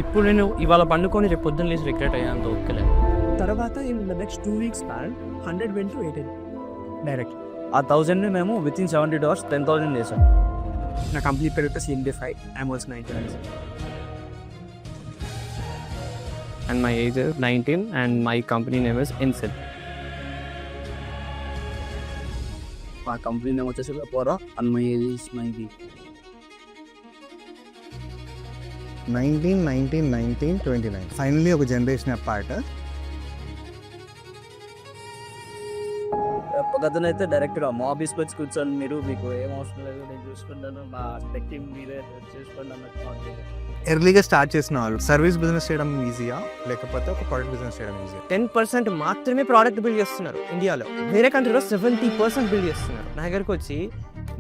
ఇప్పుడు నేను ఇవాళ పండుకొని రేపు పొద్దున్న లేచి రిగ్రెట్ అయ్యాను ఓకేలేదు. తర్వాత in the next 2 weeks span 100 went to 800 direct. ఆ 1000ని మేము విత్ ఇన్ 70 hours 10,000 చేసాం. నా కంప్లీట్ పెరిగితే CMD5 I'm also 19. And my age is 19 and my company name is Infil. మా కంపెనీ నేమ్ వచ్చేసి పోరా and my age is 19. 1929 finally ఒక generation apart. ఒకతనైతే డైరెక్ట్గా మా ఆఫీస్కి వచ్చి కూర్చొని మీరు మీకు ఏం అవసరం లేదు నేను చూసుకుంటాను నా స్పెక్టింగ్ మీరే చేసుకోండి అన్నట్టు మాట్లాడారు. ఎర్లీగా స్టార్ట్ చేసిన వాళ్ళు సర్వీస్ బిజినెస్ చేయడం ఈజీయా లేకపోతే ఒక ప్రొడక్ట్ బిజినెస్ చేయడం ఈజీయా? 10% మాత్రమే ప్రోడక్ట్ బిల్డ్ చేస్తున్నారు ఇండియాలో. వేరే కంట్రీలో 70% బిల్డ్ చేస్తున్నారు. నా దగ్గరకు వచ్చి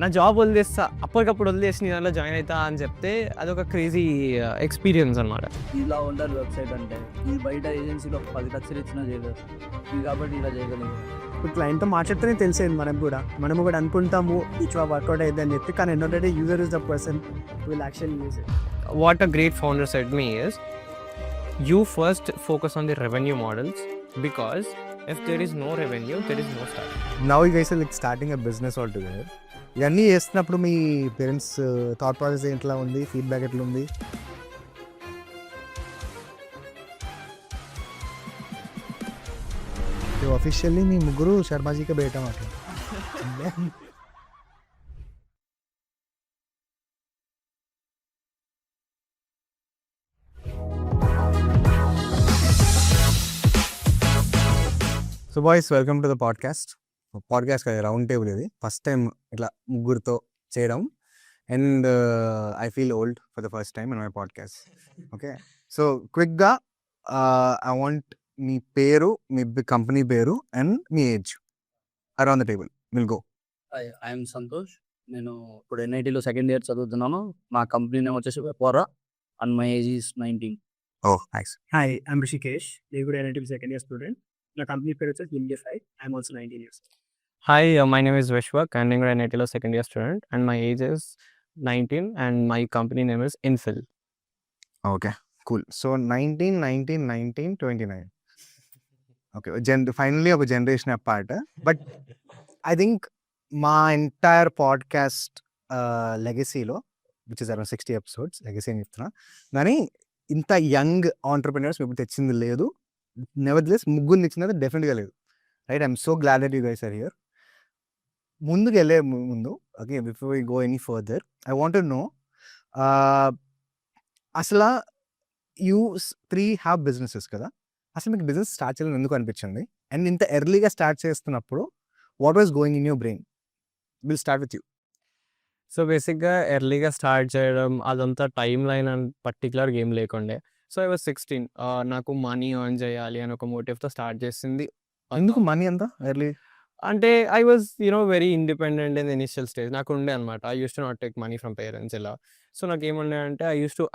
నా జాబ్ వదిలేస్తా, అప్పటికప్పుడు వదిలేసి నేను దాంట్లో జాయిన్ అవుతా అని చెప్తే అదొక క్రేజీ ఎక్స్పీరియన్స్ అనమాట. ఇలా ఉండాలి వెబ్సైట్ అంటే. ఈ బయట ఏజెన్సీలో 10 లక్షలు ఇచ్చినా చేయలేదు ఇది కాబట్టి ఇలా చేయగలిగాం. ఇప్పుడు క్లయింట్తో మాట్లాడితేనే తెలిసేది మనము కూడా అనుకుంటాము ఇట్లా వర్కౌట్ అయ్యింది అని చెప్పి, కానీ ఎన్నోటే user is the person will actually use it. What a great founder said me is, you first focus on the revenue models, because if there is no revenue, there is no start. Now you guys are like starting a business all together. ఇవన్నీ చేస్తున్నప్పుడు మీ parents thought process ఎట్లా ఉంది, feedback ఎట్లా ఉంది? Officially మీ ముగ్గురు శర్మాజీకే బయట మాట్లాడు. So boys, welcome to the podcast. కదా, రౌండ్ టేబుల్ ఇది ఫస్ట్ టైం ఇట్లా ముగ్గురితో చేయడం. And I feel old for the first time in my podcast. Okay, so క్విక్గా ఐ వాంట్ మీ పేరు, మీ కంపెనీ పేరు and me age around the table. Will go. I'm Santosh. నేను ఇప్పుడు NITలో second year చదువుతున్నాను. నా కంపెనీ నేమ్ వచ్చేసి పోరా and my age is 19. Oh nice. Hi, I'm Rishikesh. నేను కూడా NIT సెకండ్ ఇయర్ స్టూడెంట్. నా కంపెనీ పేరు వచ్చేసి CMD5 I'm also 19 years. Hi, my name is Vishwak and I'm an NITlo second year student and my age is 19 and my company name is Infil. Okay, cool. So 19 okay, finally ఒక generation apart. But I think మా entire podcast లెగసీలో which is around 60 episodes legacy అని చెప్తున్నా, కానీ ఇంత young entrepreneurs ఇప్పుడు తెచ్చింది లేదు. నెవర్‌దెలెస్ ముగ్గురిని ఇచ్చినది డెఫినెట్గా లేదు. Right, I'm so glad that you guys are here. ముందుకు వెళ్ళే ముందు, okay, before we go any further, I want to know అసలు యూ 3 హ్యావ్ బిజినెసెస్ కదా, అసలు మీకు బిజినెస్ స్టార్ట్ చేయాలని ఎందుకు అనిపించింది? అండ్ ఇంత ఎర్లీగా స్టార్ట్ చేస్తున్నప్పుడు what was going in your brain? Will start with you. So బేసిక్గా ఎర్లీగా స్టార్ట్ చేయడం అదంతా టైం లైన్ అండ్ పర్టికులర్గా ఏం లేకుండే. So I was 16. నాకు మనీ ఎర్న్ చేయాలి అని ఒక మోటివ్తో స్టార్ట్ చేసింది. ఎందుకు మనీ అంతా ఎర్లీ? అంటే I was very independent in the initial stage. నాకు ఉండే అనమాట. I use to not take money from parents ఇలా. సో నాకు ఏముండే అంటే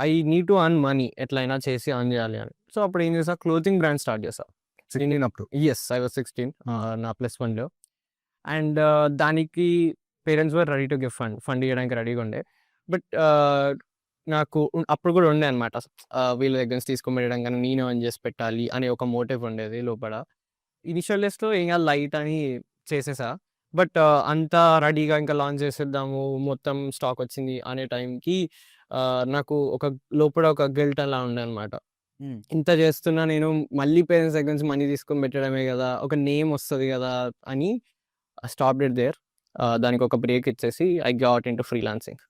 I need to earn money, ఎట్లయినా చేసి అర్న్ చేయాలి అని. సో అప్పుడు ఏం చేసా, క్లోతింగ్ బ్రాండ్ స్టార్ట్ చేసా. 16 అప్పుడు? ఎస్, ఐ వాజ్ 16 నా +1లో. అండ్ దానికి parents were ready to give fund ఇవ్వడానికి రెడీగా ఉండే. బట్ నాకు అప్పుడు కూడా ఉండే అనమాట, వీళ్ళ దగ్గర నుంచి తీసుకొని పెట్టడం కానీ నేను ఎర్న్ చేసి పెట్టాలి అనే ఒక మోటివ్ ఉండేది లోపల. ఇనిషియల్ డేస్లో ఏం కాదు, లైట్ అని చేసేసా. బట్ అంతా రెడీగా ఇంకా లాంచ్ చేసేద్దాము, మొత్తం స్టాక్ వచ్చింది అనే టైంకి నాకు ఒక లోపల ఒక గిల్ట్ అలా ఉండే అనమాట. ఇంత చేస్తున్నా నేను, మళ్ళీ పేరెంట్స్ దగ్గర నుంచి మనీ తీసుకొని పెట్టడమే కదా, ఒక నేమ్ వస్తుంది కదా అని స్టాప్ ఇట్ దేర్. దానికి ఒక బ్రేక్ ఇచ్చేసి I got into freelancing.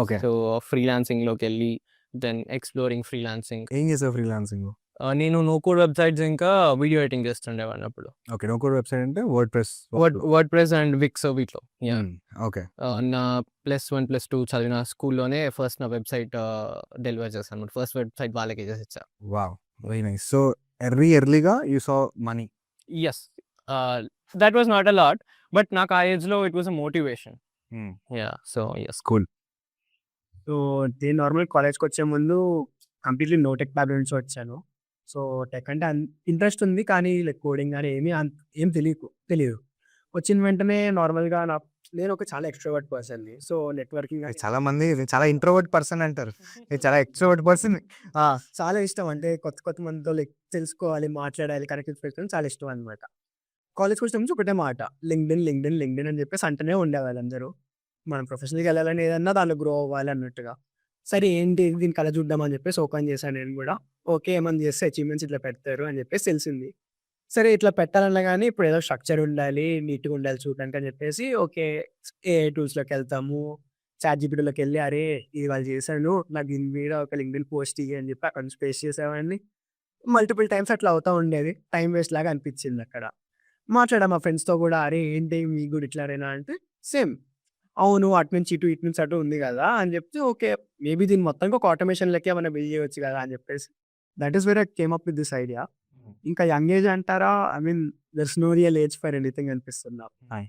Okay, so ఫ్రీలాన్సింగ్లోకి వెళ్ళి దెన్ ఎక్స్ప్లోరింగ్ ఫ్రీలాన్సింగ్. ఏం చేసావు ఫ్రీలాన్సింగ్? నేను నోకోడ్ వెబ్సైట్స్ ఇంకా వీడియో ఎడిటింగ్ చేస్తుండేవాడిని అప్పుడు. ఓకే, నోకోడ్ వెబ్సైట్ అంటే వర్డ్ ప్రెస్ అండ్ విక్స్ వీటిలో. ఓకే, నా +1 +2 చదివిన స్కూల్లోనే ఫస్ట్ నా వెబ్సైట్ డెలివర్ చేశాను అనమాట. ఫస్ట్ వెబ్సైట్ వాళ్ళకి చేసి ఇచ్చా. Wow, very nice. సో ఎర్లీగా you saw money? Yes, that was not a lot, but నాకు ఆ ఏజ్లో it was a motivation. So yes, cool. So నేను నార్మల్ కాలేజ్కి వచ్చే ముందు కంప్లీట్లీ నో టెక్ బ్యాక్గ్రౌండ్ నుంచి వచ్చాను. సో టెక్ అంటే ఇంట్రెస్ట్ ఉంది, కానీ లైక్ కోడింగ్ కానీ ఏం తెలియదు. వచ్చిన వెంటనే నార్మల్గా నేను ఒక చాలా ఎక్స్ట్రోవర్ట్ పర్సన్‌ని. సో, నెట్వర్కింగ్ చాలా మంది చాలా ఇంట్రోవర్ట్ పర్సన్ అంటారు. మీరు చాలా ఎక్స్ట్రోవర్ట్ పర్సన్. చాలా ఇష్టం. అంటే కొత్త మందితో తెలుసుకోవాలి, మాట్లాడాలి, కనెక్ట్ పెట్టుకోవడం చాలా ఇష్టం అనమాట. కాలేజ్‌కి వచ్చిన నుంచి ఒకటే మాట లింక్డ్ఇన్ అని చెప్పేసి అంటూనే ఉండేవాళ్ళు అందరూ. మనం ప్రొఫెషనల్‌గా వెళ్ళాలని ఏదన్నా దాంట్లో గ్రో అవ్వాలి అన్నట్టుగా. సరే ఏంటి దీని కళ్ళ చూద్దాం అని చెప్పేసి ఓపెన్ చేశాను నేను కూడా. ఓకే. ఏమన్నా చేస్తే అచీవ్‌మెంట్స్ ఇట్లా పెడతారు అని చెప్పేసి తెలిసింది. సరే ఇట్లా పెట్టాలన్నా గానీ ఇప్పుడు ఏదో స్ట్రక్చర్ ఉండాలి, నీట్‌గా ఉండాలి చూడడానికి అని చెప్పేసి ఓకే. ఏఐ టూల్స్‌లోకెళ్తాము. చాట్‌జీపీటీలోకెళ్ళి అరే! ఇది వాళ్ళు చేశాను. నాకు దీని మీద ఒక లింక్డ్ఇన్ పోస్ట్ ఇయ్యి అని చెప్పి అక్కడ నుంచి పేస్ట్ చేసేవాడిని. మల్టిపుల్ టైమ్స్ అట్లా అవుతా ఉండేది. టైమ్ వేస్ట్ లాగా అనిపించిందక్కడ. మాట్లాడా మా ఫ్రెండ్స్‌తో కూడా అరే! ఏంటి మీకు కూడా ఇట్లానేనా అంటే సేమ్. అవును. అటు నుంచి ఇటు, ఇటు నుంచి అటు ఉంది గదా! అని చెప్తే ఓకే. మేబీ దీన్ని మొత్తానికి ఒక ఆటోమేషన్ లెక్క ఏమన్నా బిల్డ్ చేయొచ్చు గదా! అని చెప్పేసి that is where I came up with this idea. ఇంకా యంగ్ ఏజ్ అంటారా? I mean there is no real age for anything అనిపిస్తుంది నాకు. ఆయ్.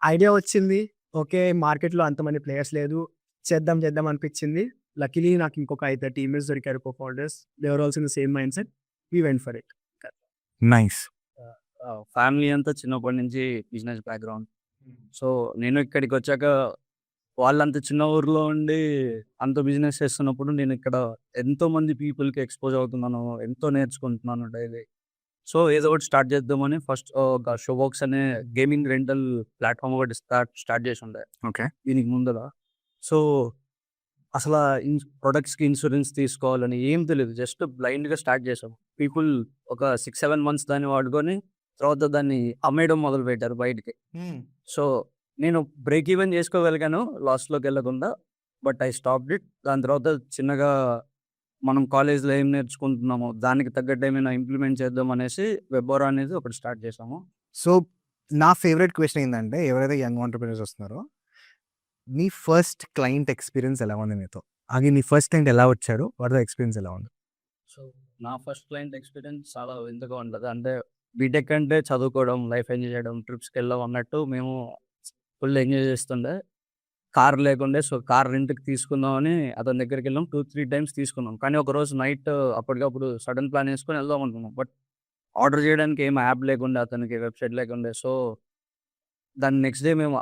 ఐడియా వచ్చింది. ఓకే. మార్కెట్‌లో అంతమంది ప్లేయర్స్ లేదు. చేద్దాం అనిపించింది. లక్కీలీ నాకు ఇంకొక 5 టీమేట్స్ దొరికారు co-founders. They are also in the same mindset. We went for it. Nice. Family అంతా చిన్నప్పటి నుంచి బిజినెస్ బ్యాక్‌గ్రౌండ్. సో, నేను ఇక్కడికొచ్చాక వాళ్ళంత చిన్న ఊర్లో ఉండి అంత బిజినెస్ చేస్తున్నప్పుడు నేను ఇక్కడ ఎంతో మంది పీపుల్‌కి ఎక్స్‌పోజ్ అవుతున్నాను. ఎంతో నేర్చుకుంటున్నాను డైలీ. సో, ఏదో ఒకటి స్టార్ట్ చేద్దామని ఫస్ట్ ఒక షోబాక్స్ అనే గేమింగ్ రెంటల్ ప్లాట్‌ఫార్మ్ ఒకటి స్టార్ట్ చేసుండే ఓకే. దీనికి ముందల. సో, అసల ప్రొడక్ట్స్‌కి ఇన్సూరెన్స్ తీసుకోవాలని ఏం తెలీదు. జస్ట్ బ్లైండ్‌గా స్టార్ట్ చేసాం. పీపుల్ ఒక 6, 7 మంత్స్ దాన్ని వాడుకొని తర్వాత దాన్ని అమ్మేయడం మొదలుపెట్టారు బయటికి. సో, నేను బ్రేక్ ఈవెన్ చేసుకోగలిగాను లాస్‌లోకెళ్ళకుండా. But I stopped it. దాని తర్వాత చిన్నగా మనం కాలేజ్‌లో ఏం నేర్చుకుంటున్నామో దానికి తగ్గట్టు ఏమైనా ఇంప్లిమెంట్ చేద్దాం అనేసి వెబ్బోరా అనేది ఒకటి స్టార్ట్ చేసాము. సో, నా ఫేవరెట్ క్వెషన్ ఏందంటే ఎవరైతే యంగ్ ఎంటర్‌ప్రెన్యూర్స్ వస్తున్నారో, నీ ఫస్ట్ క్లయింట్ ఎక్స్‌పీరియన్స్ ఎలా ఉంది నీతో? నీ ఫస్ట్ క్లయింట్ ఎలా వచ్చాడు? వాడితో ఎక్స్‌పీరియన్స్ ఎలా ఉంది? సో, నా ఫస్ట్ క్లయింట్ ఎక్స్‌పీరియన్స్ చాలా వింతగా ఉంటది. అంటే బీటెక్ అంటే చదువుకోవడం, లైఫ్ ఎంజాయ్ చేయడం, ట్రిప్స్‌కెళ్ళడం అన్నట్టు మేము ఫుల్ ఎంజాయ్ చేస్తుండే. కార్ లేకుండే. సో, కార్ రెంట్‌కి తీసుకుందామని అతని దగ్గరికెళ్ళాం. 2, 3 టైమ్స్ తీసుకున్నాం. కానీ ఒకరోజు నైట్ అప్పటికప్పుడు సడెన్ ప్లాన్ యేసుకొని వెళ్దాం అనుకున్నాం. బట్ ఆర్డర్ చేయడానికి ఏం యాప్ లేకుండే అతనికి, వెబ్‌సైట్ లేకుండే. సో, దాన్ని నెక్స్ట్ డే మేము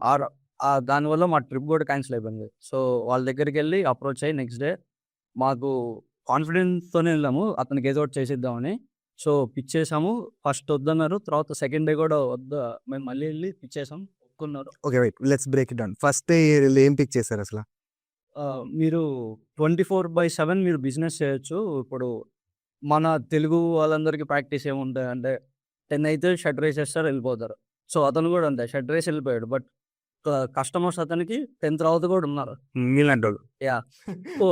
దానివల్ల మా ట్రిప్ కూడా క్యాన్సిల్ అయిపోయింది. సో, వాళ్ళ దగ్గరికెళ్ళి అప్రోచ్ అయ్యి నెక్స్ట్ డే మాకు కాన్ఫిడెన్స్‌తోనే వెళ్ళాము. అతనికి ఏదో ఒకటి చేసేద్దామని. సో, పిచ్ చేసాము. ఫస్ట్ వద్దన్నారు. తర్వాత సెకండ్ డే కూడా మేము మళ్ళీ ఎళ్లి పిచ్ చేసాం. ఒప్పుకున్నారు. Okay. Wait. Let's break it down. First day ఏం పిక్ చేశారు అసల? మీరు 24/7 మీరు బిజినెస్ చేయొచ్చు. ఇప్పుడు మన తెలుగు వాళ్ళందరికీ ప్రాక్టీస్ ఏముంటాయంటే 10 అయితే షర్ట్ రేసేస్తారు వెళ్ళిపోతారు. సో, అతను కూడా అంతే షర్ట్ రేసి వెళ్ళిపోయాడు. బట్ కస్టమర్స్ అతనికి 10 తర్వాత కూడా ఉన్నారు. మీలాంటోళ్ళు. యాహ్! సో,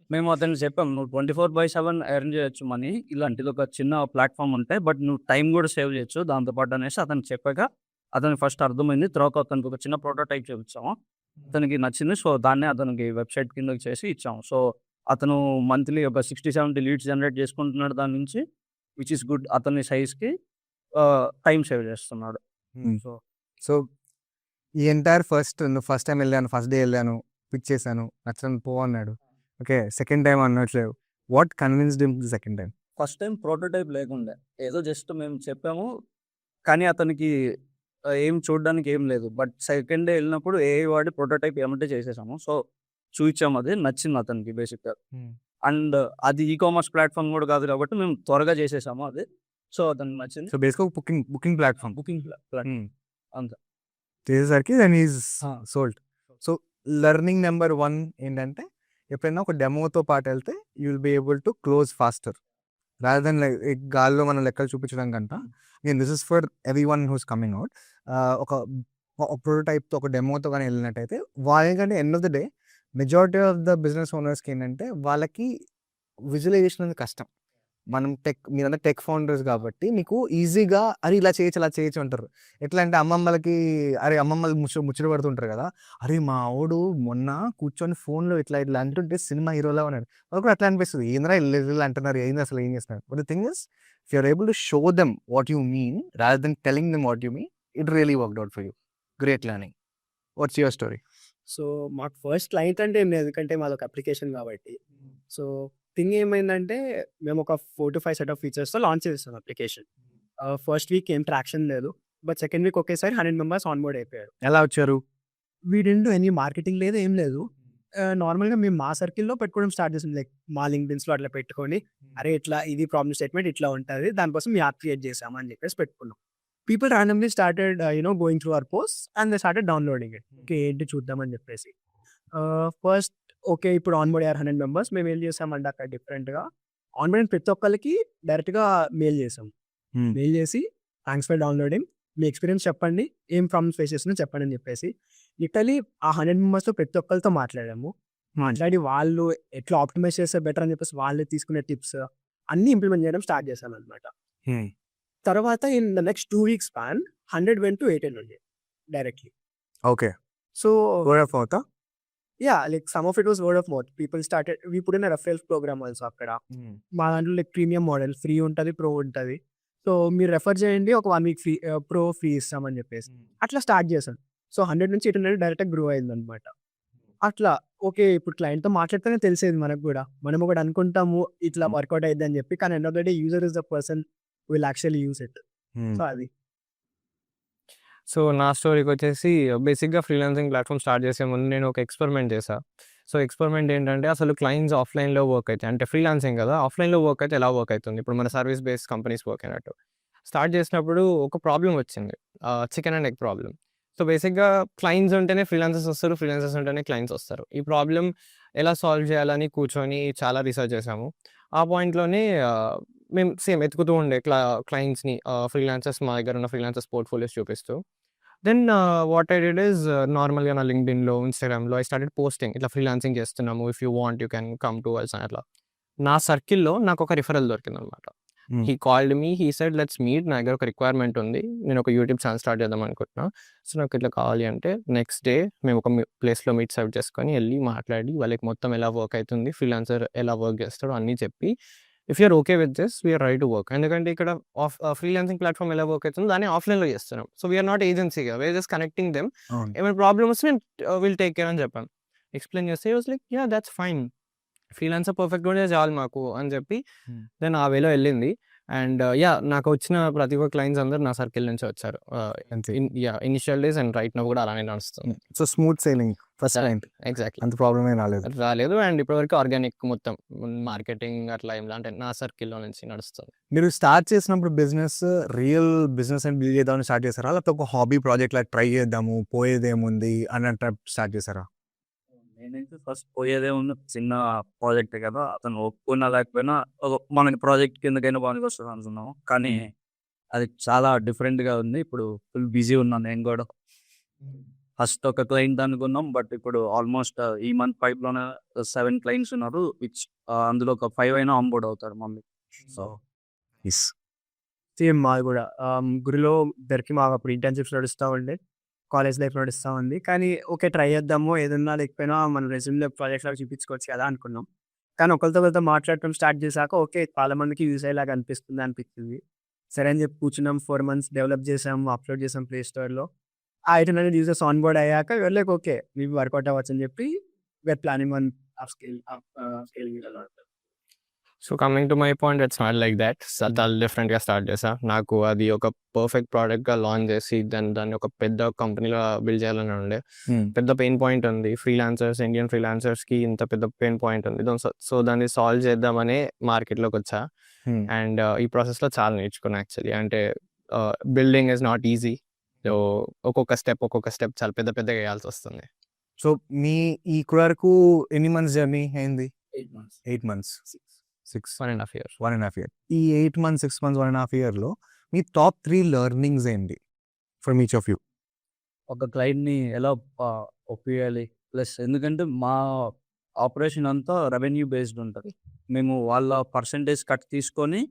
మేము అతనికి చెప్పాం. "నువ్వు 24/7 ఎర్న్ చేయొచ్చు మనీ. ఇలాంటిది ఒక చిన్న ప్లాట్‌ఫార్మ్ ఉంటే బట్ నువ్వు టైం కూడా సేవ్ చేయొచ్చు దాంతో పాటు" అనేసి అతనికి చెప్పాక అతనికి ఫస్ట్ అర్థమైంది. తర్వాత అతనికి ఒక చిన్న ప్రోటోటైప్ చూపించాము. అతనికి నచ్చింది. సో, దాన్నే అతనికి వెబ్‌సైట్ కిందకి చేసి ఇచ్చాము. సో, అతను మంత్లీ ఒక 60, 70 లీడ్స్ జనరేట్ చేసుకుంటున్నాడు దాని నుంచి. Which is good. అతని సైజ్‌కి టైం సేవ్ చేస్తున్నాడు. సో, సో, ఈ ఎంటైర్ ఫస్ట్ టైమ్ వెళ్ళాను. ఫస్ట్ డే వెళ్ళాను. పిక్ చేశాను. నచ్చని పో అన్నాడు. ఓకే. సెకండ్ టైమ్ అన్నట్లేదు. What convinced him the second time? First time prototype లేకుండే. ఏదో జస్ట్ మేము చెప్పాము. కానీ అతనికి ఏం చూడడానికి ఏం లేదు. బట్ సెకండ్ డే వెళ్ళినప్పుడు ఏఐ వాడి ప్రోటోటైప్ ఏమంటే చేసేసాము. సో, చూయించాము. అది నచ్చింది అతనికి బేసిక్‌గా. అండ్ అది ఈ-కామర్స్ ప్లాట్‌ఫార్మ్ కూడా కాదు కాబట్టి మేము త్వరగా చేసేసాము అది. సో, అతనికి నచ్చింది. సో, బేసిక్‌గా బుకింగ్ ప్లాట్‌ఫార్మ్. బుకింగ్ ప్లాట్‌ఫార్మ్ అంతే. చేసేసరికి then is ah! Sold. So, learning number 1 ఏంటంటే ఎప్పుడైనా ఒక డెమోతో పాటు వెళ్తే you will be able to close faster. Rather than గాల్లో మనం లెక్కలు చూపించడం కంట. This is for everyone who's coming out. ఒక ప్రోటోటైప్‌తో ఒక డెమోతో గాని వెళ్ళినట్టయితే వాళ్ళకంటే end of the day majority of the business ఓనర్స్‌కి ఏంటంటే వాళ్ళకి విజువలైజేషన్ అనేది కష్టం. మీరంతా టెక్ ఫౌండర్స్ కాబట్టి మీకు ఈజీగా అరే ఇలా చేయొచ్చు, అలా చేయొచ్చు అంటారు. ఎట్లా అంటే అమ్మమ్మలు ముచ్చట పడుతుంటారు కదా! అరే మా వోడు మొన్న కూర్చొని ఫోన్‌లో ఇట్లా అంటుంటే సినిమా హీరోలా ఉన్నాడు. వాళ్ళకి కూడా అట్లా అనిపిస్తది. ఏందిరా ఇలా అంటున్నారు, ఏంది అసలు ఏం చేస్తున్నారు? But the thing is if you are able to show them what you mean rather than telling them what you mean, it really worked out for you. Great learning. What's your story? So, మాకు first client అంటే ఏం లేదు. ఎందుకంటే మాదొక application కాబట్టి. So, thing ఏమైందంటే మేము ఒక 4-5 సెట్ ఆఫ్ ఫీచర్స్‌తో లాంచ్ చేసాం అప్లికేషన్. ఫస్ట్ వీక్ ఏం ట్రాక్షన్ లేదు. బట్ సెకండ్ వీక్ ఒకేసారి 100 మెంబర్స్ ఆన్ బోర్డ్ అయిపోయారు. ఎలా వచ్చారు? We didn't do any marketing లేదు, ఏం లేదు. నార్మల్‌గా మేము మా సర్కిల్‌లో పెట్టుకోవడం స్టార్ట్ చేసాం. లైక్ మా లింక్డ్ఇన్స్‌లో అట్లా పెట్టుకొని, అరే ఇట్లా ఇది ప్రాబ్లమ్ స్టేట్మెంట్ ఇట్లా ఉంటది. దానికోసం యాప్ క్రియేట్ చేసాము అని చెప్పేసి పెట్టుకున్నాం. People randomly started going through our posts and they started downloading it. Okay, ఏంటి చూద్దాం అని చెప్పేసి. ఫస్ట్ ఓకే, ఇప్పుడు ఆన్‌బోర్డ్ అయ్యారు 100 మెంబర్స్. మేము ఏం చేసామంటే అక్కడ డిఫరెంట్‌గా ఆన్‌బోర్డ్ ప్రతి ఒక్కళ్ళకి డైరెక్ట్‌గా మెయిల్ చేసాం. మెయిల్ చేసి thanks for downloading. Me experience చెప్పండి. ఏం ప్రాబ్లమ్స్ ఫేస్ చేస్తున్నారో చెప్పండి అని చెప్పేసి. లిటరల్లీ ఆ 100 మెంబర్స్‌తో ప్రతి ఒక్కళ్ళతో మాట్లాడాము. మాట్లాడి వాళ్ళు ఎట్లా ఆప్టిమైజ్ చేస్తే బెటర్ అని చెప్పేసి వాళ్ళు తీసుకునే టిప్స్ అన్నీ ఇంప్లిమెంట్ చేయడం స్టార్ట్ చేశామనమాట. తర్వాత in the next 2 weeks span 100 went to 18 ఉండే directly. Okay. So word of mouth. Like some of it was word of mouth. People started we put in a referral program also అక్కడ. మా దాంట్లో like premium model free ఉంటది, pro ఉంటది. So మీరు refer చేయండి, ఒక 1 week free pro free ఇస్తామని చెప్పేసి. అట్లా స్టార్ట్ చేశాను. సో 100 నుంచి 800 డైరెక్ట్‌గా గ్రో అయిందనమాట. అట్లా ఓకే, ఇప్పుడు క్లయింట్‌తో మాట్లాడితేనే తెలిసేది మనకు గూడా. మనం ఒకటి అనుకుంటాము ఇట్లా వర్కౌట్ అయిద్ది అని చెప్పి. కానీ end of the day user is the person who will actually use it. So అది. సో నా స్టోరీకొచ్చేసి బేసిక్‌గా ఫ్రీలాన్సింగ్ ప్లాట్‌ఫామ్ స్టార్ట్ చేసే ముందు నేను ఒక ఎక్స్‌పెరిమెంట్ చేశా. సో ఎక్స్‌పెరిమెంట్ ఏంటంటే అసలు క్లయింట్స్ ఆఫ్‌లైన్‌లో వర్క్ అయితే అంటే ఫ్రీలాన్సింగ్ కదా! ఆఫ్‌లైన్‌లో వర్క్ అయితే ఎలా వర్క్ అయితుంది? ఇప్పుడు మన సర్వీస్ బేస్డ్ కంపెనీస్ వర్క్ అయినట్టు. స్టార్ట్ చేసినప్పుడు ఒక ప్రాబ్లమ్ వచ్చింది. Chicken and egg problem. So బేసిక్‌గా క్లయింట్స్ ఉంటేనే ఫ్రీలాన్సర్స్ వస్తారు. ఫ్రీలాన్సర్స్ ఉంటేనే క్లయింట్స్ వస్తారు. ఈ ప్రాబ్లమ్ ఎలా సాల్వ్ చేయాలని కూర్చొని చాలా రిసర్చ్ చేసాము. ఆ పాయింట్‌లోనే మేము సేమ్ ఎతుకుతూ ఉండే క్లయింట్స్‌ని ఫ్రీలాన్సర్స్ మా దగ్గర ఉన్న ఫ్రీలాన్సర్స్ పోర్ట్‌ఫోలియోస్ చూపిస్తూ. Then what I did is నార్మల్‌గా నా లింక్డ్ఇన్‌లో, ఇన్‌స్టాగ్రామ్‌లో ఐ స్టార్టెడ్ పోస్టింగ్. ఇట్లా ఫ్రీలాన్సింగ్ చేస్తున్నాము. If you want you can come to us అని అట్లా. నా సర్కిల్‌లో నాకొక రిఫరల్ దొరికిందనమాట. He called me. He said let's meet. నా దగ్గర ఒక రిక్వైర్మెంట్ ఉంది. నేను ఒక యూట్యూబ్ ఛానల్ స్టార్ట్ చేద్దాం అనుకుంటున్నా. సో నాకు ఇట్లా కావాలి అంటే నెక్స్ట్ డే మేము ఒక ప్లేస్‌లో మీట్ సెట్ చేసుకొని ఎళ్లి మాట్లాడి వాళ్ళకి మొత్తం ఎలా వర్క్ అయితుంది, ఫ్రీలాన్సర్ ఎలా వర్క్ చేస్తాడో అన్నీ చెప్పి if you are okay with this we are ready to work. ఎందుకంటే ఇక్కడ ఫ్రీలాన్సింగ్ ప్లాట్‌ఫామ్ ఎలా వర్క్ అయితుందో దాన్ని ఆఫ్‌లైన్‌లో చేస్తున్నాం. సో వి ఆర్ నాట్ ఏజెన్సీగా. We are just connecting them. అవును. ఏమైనా ప్రాబ్లమ్ వస్తే మేము విల్ టేక్ కేర్ అని చెప్పాను. ఎక్స్‌ప్లెయిన్ చేస్తే హి was like yeah! That's fine. Freelancer పర్ఫెక్ట్‌గా ఉంటే చాలు మాకు అని చెప్పి దెన్ ఆ వేలో వెళ్ళింది. అండ్ నాకు వచ్చిన ప్రతి ఒక్క క్లయింట్స్ అందరూ నా సర్కిల్ నుంచి వచ్చారు. అంతే. Initial days and right now కూడా అలానే నడుస్తుంది. So smooth sailing first client. Exactly. అంత ప్రాబ్లమ్ ఏం రాలేదు. అండ్ ఇప్పటివరకు ఆర్గానిక్ మొత్తం మార్కెటింగ్ అట్లా ఏం అంటే నా సర్కిల్‌లో నుంచి నడుస్తుంది. మీరు స్టార్ట్ చేసినప్పుడు రియల్ బిజినెస్ అని బిల్డ్ చేద్దామని స్టార్ట్ చేసారా? లేకపోతే ఒక హాబీ ప్రాజెక్ట్ లాగా ట్రై చేద్దాము, పోయేదేముంది అన్నట్టు స్టార్ట్ చేసారా? నేనైతే ఫస్ట్ పోయేదే ఉంది, చిన్న ప్రాజెక్టే కదా! అతను ఒప్పుకున్నా లేకపోయినా మనకి ప్రాజెక్ట్ కిందకైనా పనికొస్తది అనుకున్నాము. కానీ అది చాలా డిఫరెంట్‌గా ఉంది. ఇప్పుడు ఫుల్ బిజీ ఉన్నాను నేను గూడా. ఫస్ట్ ఒక క్లయింట్ అనుకున్నాం. బట్ ఇప్పుడు ఆల్మోస్ట్ ఈ మంత్ పైప్‌లోనే 7 క్లయింట్స్ ఉన్నారు. అందులో ఒక 5 అయినా ఆన్‌బోర్డ్ అవుతారు మళ్ళీ. So yes. సేమ్ మాది కూడా. గురిలో ఇద్దరికి మాకు అప్పుడు ఇంటర్న్‌షిప్స్ నడుస్తా ఉండే. కాలేజ్ లైఫ్ నడుస్తా ఉంది. కానీ ఓకే, ట్రై చేద్దాము. ఏదున్నా లేకపోయినా మన రెజ్యూమ్‌లో ప్రాజెక్ట్ లాగా చూపించుకోవచ్చు కదా అనుకున్నాం. కానీ ఒకళ్ళతో మాట్లాడటం స్టార్ట్ చేశాక ఓకే, చాలా మందికి యూజ్ అయ్యేలాగా అనిపించింది. సరే అని చెప్పి కూర్చున్నాం. 4 మంత్స్ డెవలప్ చేసాం, అప్లోడ్ చేసాం ప్లే స్టోర్‌లో. ఆ 800 యూజర్స్ ఆన్‌బోర్డ్ అయ్యాక we're like okay, maybe work out అవ్వచ్చు అని చెప్పి we're planning on scaling it a lot. So coming to my point, it's not like that. చాలా డిఫరెంట్‌గా స్టార్ట్ చేశా. నాకు అది ఒక పర్ఫెక్ట్ ప్రోడక్ట్‌గా లాంచ్ చేసి దాన్ని ఒక పెద్ద కంపెనీలో బిల్డ్ చేయాలని ఉండే. పెద్ద పెయిన్ పాయింట్ ఉంది. ఇండియన్ ఫ్రీలాన్సర్స్‌కి ఇంత పెద్ద పెయిన్ పాయింట్ ఉంది. సో దాన్ని సాల్వ్ చేద్దామనే మార్కెట్‌లోకి వచ్చా. అండ్ ఈ ప్రాసెస్‌లో చాలా నేర్చుకున్నా యాక్చువల్లీ. అంటే building is not easy. So ఒక్కొక్క స్టెప్ చాలా పెద్దగా వేయాల్సి వస్తుంది. సో మీ ఈ వరకు ఎన్ని మంత్స్ జర్నీ అయింది? 8 మంత్స్. 8 మంత్స్. 1.5 years. 1.5 year. ఈ 8 మంత్స్, 6 మంత్స్, 1.5 ఇయర్‌లో మీ టాప్ 3 లెర్నింగ్స్ ఏంటి ఫ్రమ్ ఈచ్ ఆఫ్ యూ? ఒక క్లయింట్‌ని ఎలా ఒప్పియాలి. ప్లస్ ఎందుకంటే మా ఆపరేషన్ అంతా రెవెన్యూ బేస్డ్ ఉంటది. మేము వాళ్ళ పర్సెంటేజ్ కట్ తీసుకొని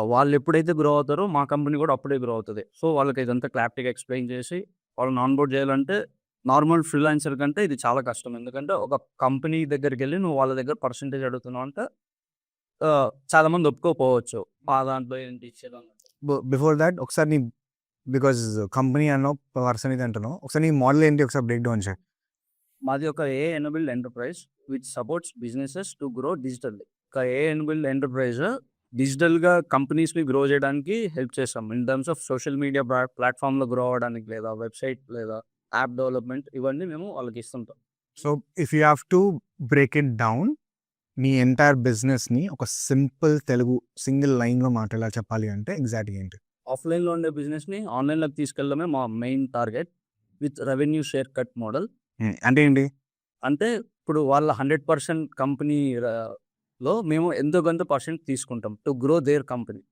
వాళ్ళు ఎప్పుడైతే గ్రో అవుతారో మా కంపెనీ కూడా అప్పుడే గ్రో అవుతది. సో వాళ్ళకి ఇదంతా క్లారిటీగా ఎక్స్‌ప్లెయిన్ చేసి వాళ్ళని ఆన్‌బోర్డ్ చేయాలంటే నార్మల్ ఫ్రీలాన్సర్ కంటే ఇది చాలా కష్టం. ఎందుకంటే ఒక కంపెనీ దగ్గరికెళ్ళి నువ్వు వాళ్ళ దగ్గర పర్సెంటేజ్ అడుగుతున్నావు అంటే చాలా మంది ఒప్పుకోకపోవచ్చు. ఆ దాంట్లో ఏంటి ఇచ్చేది అన్నట్టు. బిఫోర్ దాట్ ఒకసారి నీ బికాజ్ కంపెనీ అన్నావు, పర్సన్ ఇది అంటున్నావు. ఒకసారి నీ మోడల్ ఏంటి ఒకసారి బ్రేక్ డౌన్ చేయి. మాది ఒక AI enabled enterprise which supports businesses to grow digitally. ఒక ఏఐ ఎనేబుల్డ్ ఎంటర్ప్రైజ్ డిజిటల్‌గా కంపెనీస్‌ని గ్రో చేయడానికి హెల్ప్ చేస్తాం. In terms of social media ప్లాట్‌ఫామ్‌లో గ్రో అవ్వడానికి లేదా వెబ్‌సైట్ లేదా యాప్ డెవలప్మెంట్ ఇవన్నీ మేము వాళ్ళకి ఇస్తుంటాం. So if you have to break it down, మీ ఎంటైర్ బిజినెస్ని ఒక సింపుల్ తెలుగు సింగిల్ లైన్లో మాట్లాడాలి చెప్పాలి అంటే ఎగ్జాక్ట్గా ఏంటి? ఆఫ్లైన్లో ఉండే బిజినెస్ని ఆన్లైన్లోకి తీసుకెళ్ళడమే మా main target with revenue share cut model. అంటే ఏంటి? అంటే ఇప్పుడు వాళ్ళ 100% కంపెనీలో మేము ఎంతో కొంత పర్సెంట్ తీసుకుంటాం to grow there company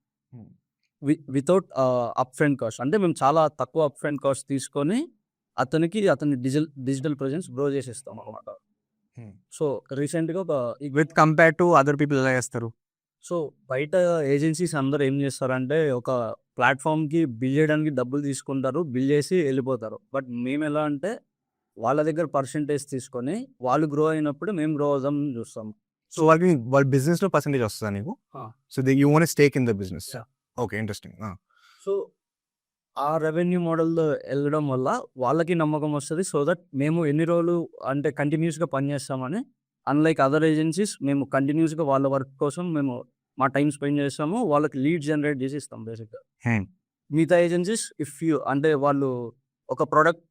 without up front cost. అంటే మేము చాలా తక్కువ అప్ ఫ్రంట్ కాస్ట్ తీసుకొని అతని డిజిటల్ ప్రెజెన్స్ గ్రో చేసేస్తాం అనమాట. సో రీసెంట్గా ఒక with compare to other people ఎలా చేస్తారు? సో బయట ఏజెన్సీస్ అందరూ ఏం చేస్తారంటే ఒక ప్లాట్ఫామ్కి బిల్ చేయడానికి డబ్బులు తీసుకుంటారు, బిల్ చేసి వెళ్ళిపోతారు. బట్ మేము ఎలా అంటే వాళ్ళ దగ్గర పర్సెంటేజ్ తీసుకొని వాళ్ళు గ్రో అయినప్పుడు మేము గ్రో అవుదాం చూస్తాం. సో వాళ్ళ బిజినెస్లో పర్సెంటేజ్ వస్తుందా నీకు? So you want stake in the business. Okay, interesting. So ఆ రెవెన్యూ మోడల్లో వెళ్ళడం వల్ల వాళ్ళకి నమ్మకం వస్తుంది. సో దట్ మేము ఎన్ని రోజులు అంటే కంటిన్యూస్గా పనిచేస్తామని, అన్లైక్ అదర్ ఏజెన్సీస్ మేము కంటిన్యూస్గా వాళ్ళ వర్క్ కోసం మేము మా టైం స్పెండ్ చేస్తాము, వాళ్ళకి లీడ్ జనరేట్ చేసి ఇస్తాం బేసిక్గా. మిగతా ఏజెన్సీస్ అంటే వాళ్ళు ఒక ప్రోడక్ట్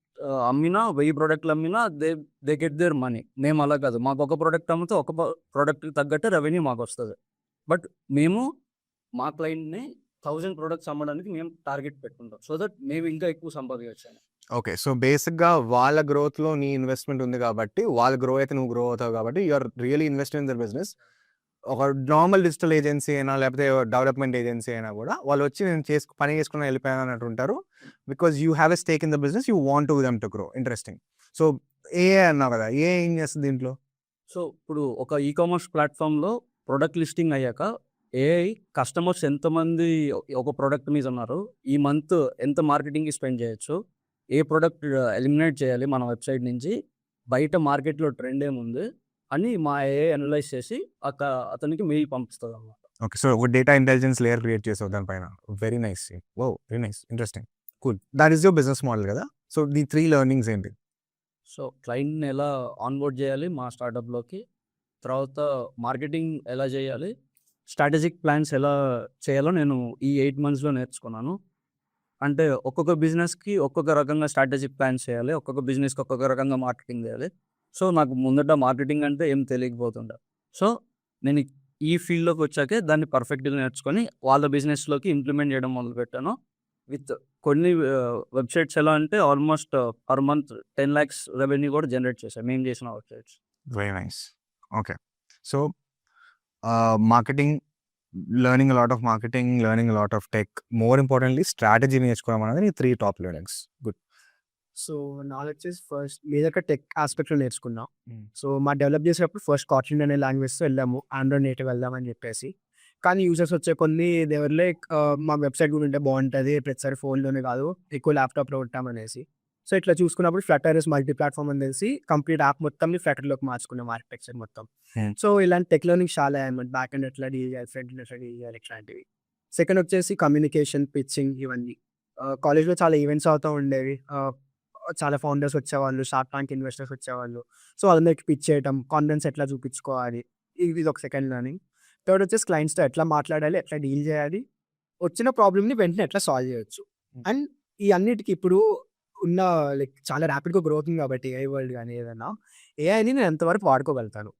అమ్మినా 1000 ప్రోడక్ట్లు అమ్మినా దే గెట్ దేర్ మనీ. మేము అలా కాదు, మాకు ఒక ప్రోడక్ట్ అమ్మితే ఒక ప్రోడక్ట్కి తగ్గట్టు రెవెన్యూ మాకు వస్తుంది. బట్ మేము మా క్లయింట్ని 1000 ప్రోడక్ట్స్ అమ్మడానికి మేము టార్గెట్ పెట్టుకుంటాం. సో దట్ మేము ఇంకా ఎక్కువ సంపాదించవచ్చు. ఓకే, సో బేసిక్గా వాళ్ళ గ్రోత్లో నీ ఇన్వెస్ట్మెంట్ ఉంది కాబట్టి, వాళ్ళ గ్రో అయితే నువ్వు గ్రో అవుతావు కాబట్టి you're really invested in their business. ఒక నార్మల్ డిజిటల్ ఏజెన్సీ అయినా లేకపోతే డెవలప్మెంట్ ఏజెన్సీ అయినా కూడా వాళ్ళు వచ్చి నేను పని చేసుకుని వెళ్ళిపోయాను అన్నట్టు ఉంటారు. Because you have a stake in the business, you want to them to grow. Interesting. So AI అన్నావు కదా, ఏం చేస్తుంది దీంట్లో? సో ఇప్పుడు ఒక ఈకామర్స్ ప్లాట్ఫామ్లో ప్రొడక్ట్ లిస్టింగ్ అయ్యాక ఏఐ కస్టమర్స్ ఎంతమంది ఒక ప్రోడక్ట్ మీద ఉన్నారు, ఈ మంత్ ఎంత మార్కెటింగ్కి స్పెండ్ చేయొచ్చు, ఏ ప్రోడక్ట్ ఎలిమినేట్ చేయాలి మన వెబ్సైట్ నుంచి, బయట మార్కెట్లో ట్రెండ్ ఏముంది అని మా ఏఐ అనలైజ్ చేసి అతనికి మెయిల్ పంపిస్తుంది అన్నమాట. ఓకే, సో ఒక డేటా ఇంటెలిజెన్స్ లేయర్ క్రియేట్ చేసావు దానిపైన. Very nice. Oh very nice, interesting, cool. That is your business model కదా. సో ది 3 లెర్నింగ్స్ ఏంటి? సో క్లయింట్ని ఎలా ఆన్బోర్డ్ చేయాలి మా స్టార్టప్లోకి, తర్వాత మార్కెటింగ్ ఎలా చేయాలి, స్ట్రాటజిక్ ప్లాన్స్ ఎలా చేయాలో నేను ఈ 8 monthsలో నేర్చుకున్నాను. అంటే ఒక్కొక్క బిజినెస్కి ఒక్కొక్క రకంగా స్ట్రాటజిక్ ప్లాన్స్ చేయాలి, ఒక్కొక్క బిజినెస్కి ఒక్కొక్క రకంగా మార్కెటింగ్ చేయాలి. సో నాకు ముందట మార్కెటింగ్ అంటే ఏం తెలియకపోతుండే. సో నేను ఈ ఫీల్డ్లోకి వచ్చాకే దాన్ని పర్ఫెక్ట్గా నేర్చుకొని వాళ్ళ బిజినెస్లోకి ఇంప్లిమెంట్ చేయడం మొదలుపెట్టాను. విత్ కొన్ని వెబ్సైట్స్ ఎలా అంటే almost per month 10 lakhs revenue కూడా జనరేట్ చేశాను మేము చేసిన websites. Very nice. Okay, so marketing, learning lot of marketing, learning lot of tech, more importantly strategy నేర్చుకోవడం అనేది నీ 3 top learnings. Good. So knowledge వచ్చేసి ఫస్ట్ మేజర్గా టెక్ ఆస్పెక్ట్లో నేర్చుకున్నాం. సో మా డెవలప్ చేసేటప్పుడు ఫస్ట్ కాట్లిన్ అనే లాంగ్వేజ్తో వెళ్ళాము, ఆండ్రాయిడ్ నేటివ్ వెళ్దామని చెప్పేసి. కానీ యూజర్స్ వచ్చే కొన్ని దేవర్ లైక్ మా వెబ్సైట్ కూడా ఉంటే బాగుంటుంది, ప్రతిసారి ఫోన్లోనే కాదు ఎక్కువ ల్యాప్టాప్లో ఉంటామనేసి. సో ఇట్లా చూసుకున్నప్పుడు ఫ్లటర్ ఇస్ మల్టీ ప్లాట్ఫామ్ అని తెలిసి కంప్లీట్ యాప్ మొత్తం ఫ్లటర్లోకి మార్చుకున్నాం, ఆర్కిటెక్చర్ మొత్తం. సో ఇలాంటి టెక్ లెర్నింగ్ చాలా అన్నమాట, బ్యాక్ అండ్ ఎట్లా డీల్ చేయాలి, ఫ్రంట్ అండ్ ఎట్లా డీల్ చేయాలి, ఇట్లాంటివి. సెకండ్ వచ్చేసి కమ్యూనికేషన్, పిచ్చింగ్, ఇవన్నీ. కాలేజ్లో చాలా ఈవెంట్స్ అవుతూ ఉండేవి, చాలా ఫౌండర్స్ వచ్చేవాళ్ళు, షార్క్ ట్యాంక్ ఇన్వెస్టర్స్ వచ్చేవాళ్ళు. సో వాళ్ళందరికీ పిచ్ చేయటం, కాన్ఫిడెన్స్ ఎట్లా చూపించుకోవాలి, ఇది ఒక సెకండ్ లెర్నింగ్. థర్డ్ వచ్చేసి క్లయింట్స్తో ఎట్లా మాట్లాడాలి, ఎట్లా డీల్ చేయాలి, వచ్చిన ప్రాబ్లమ్ని వెంటనే ఎట్లా సాల్వ్ చేయొచ్చు. అండ్ ఈ అన్నిటికీ ఇప్పుడు ఉన్న లైక్ చాలా ర్యాపిడ్గా గ్రోత్ ఉంది కాబట్టి ఏఐ వరల్డ్ కానీ ఏదైనా, ఏఐని నేను ఎంతవరకు వాడుకోగలుగుతాను.